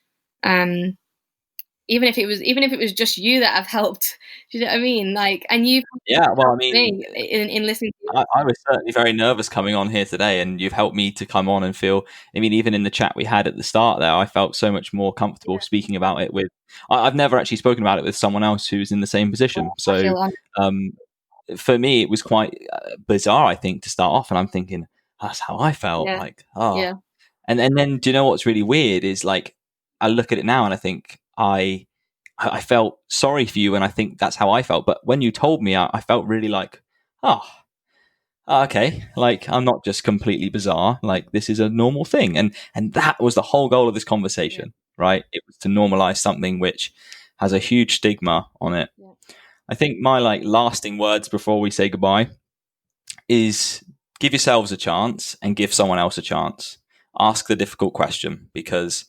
Even if it was just you that I've helped, do you know what I mean? Like, and you, well, I mean, in listening to you. I was certainly very nervous coming on here today, and you've helped me to come on and feel. I mean, even in the chat we had at the start there, I felt so much more comfortable speaking about it with. I've never actually spoken about it with someone else who's in the same position, so. For me, it was quite bizarre, I think, to start off, and I'm thinking, that's how I felt. Yeah. Like, and then, do you know what's really weird is, like, I look at it now and I think I felt sorry for you, and I think that's how I felt. But when you told me, I felt really like, okay, like, I'm not just completely bizarre. Like, this is a normal thing, and that was the whole goal of this conversation, right? It was to normalize something which has a huge stigma on it. Yeah. I think my lasting words before we say goodbye is give yourselves a chance and give someone else a chance. Ask the difficult question, because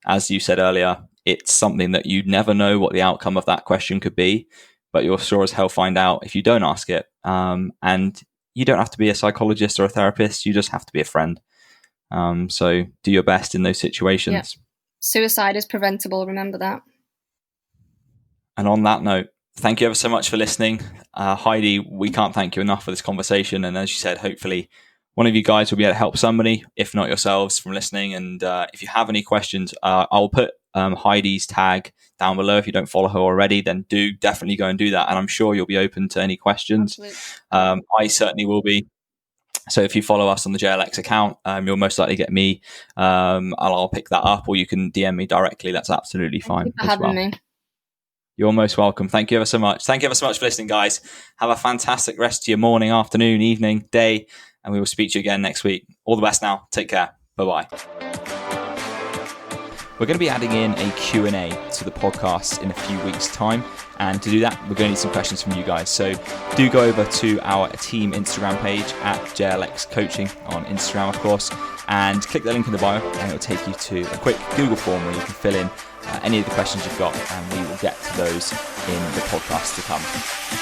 as you said earlier, it's something that you never know what the outcome of that question could be, but you'll sure as hell find out if you don't ask it. And you don't have to be a psychologist or a therapist. You just have to be a friend. So do your best in those situations. Yeah. Suicide is preventable. Remember that. And on that note, thank you ever so much for listening. Heidi, we can't thank you enough for this conversation. And as you said, hopefully one of you guys will be able to help somebody, if not yourselves, from listening. And if you have any questions, I'll put Heidi's tag down below. If you don't follow her already, then do definitely go and do that. And I'm sure you'll be open to any questions. I certainly will be. So if you follow us on the JLX account, you'll most likely get me. I'll pick that up, or you can DM me directly. That's absolutely fine. Thank you for having me. You're most welcome. Thank you ever so much. Thank you ever so much for listening, guys. Have a fantastic rest of your morning, afternoon, evening, day, and we will speak to you again next week. All the best now. Take care. Bye-bye. We're going to be adding in a Q&A to the podcast in a few weeks' time. And to do that, we're going to need some questions from you guys. So do go over to our team Instagram page at JLX Coaching on Instagram, of course, and click the link in the bio, and it will take you to a quick Google form where you can fill in any of the questions you've got, and we will get to those in the podcast to come.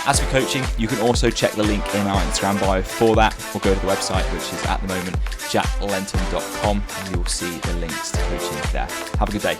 As for coaching, you can also check the link in our Instagram bio for that, or go to the website, which is at the moment jacklenton.com, and you will see the links to coaching there. Have a good day.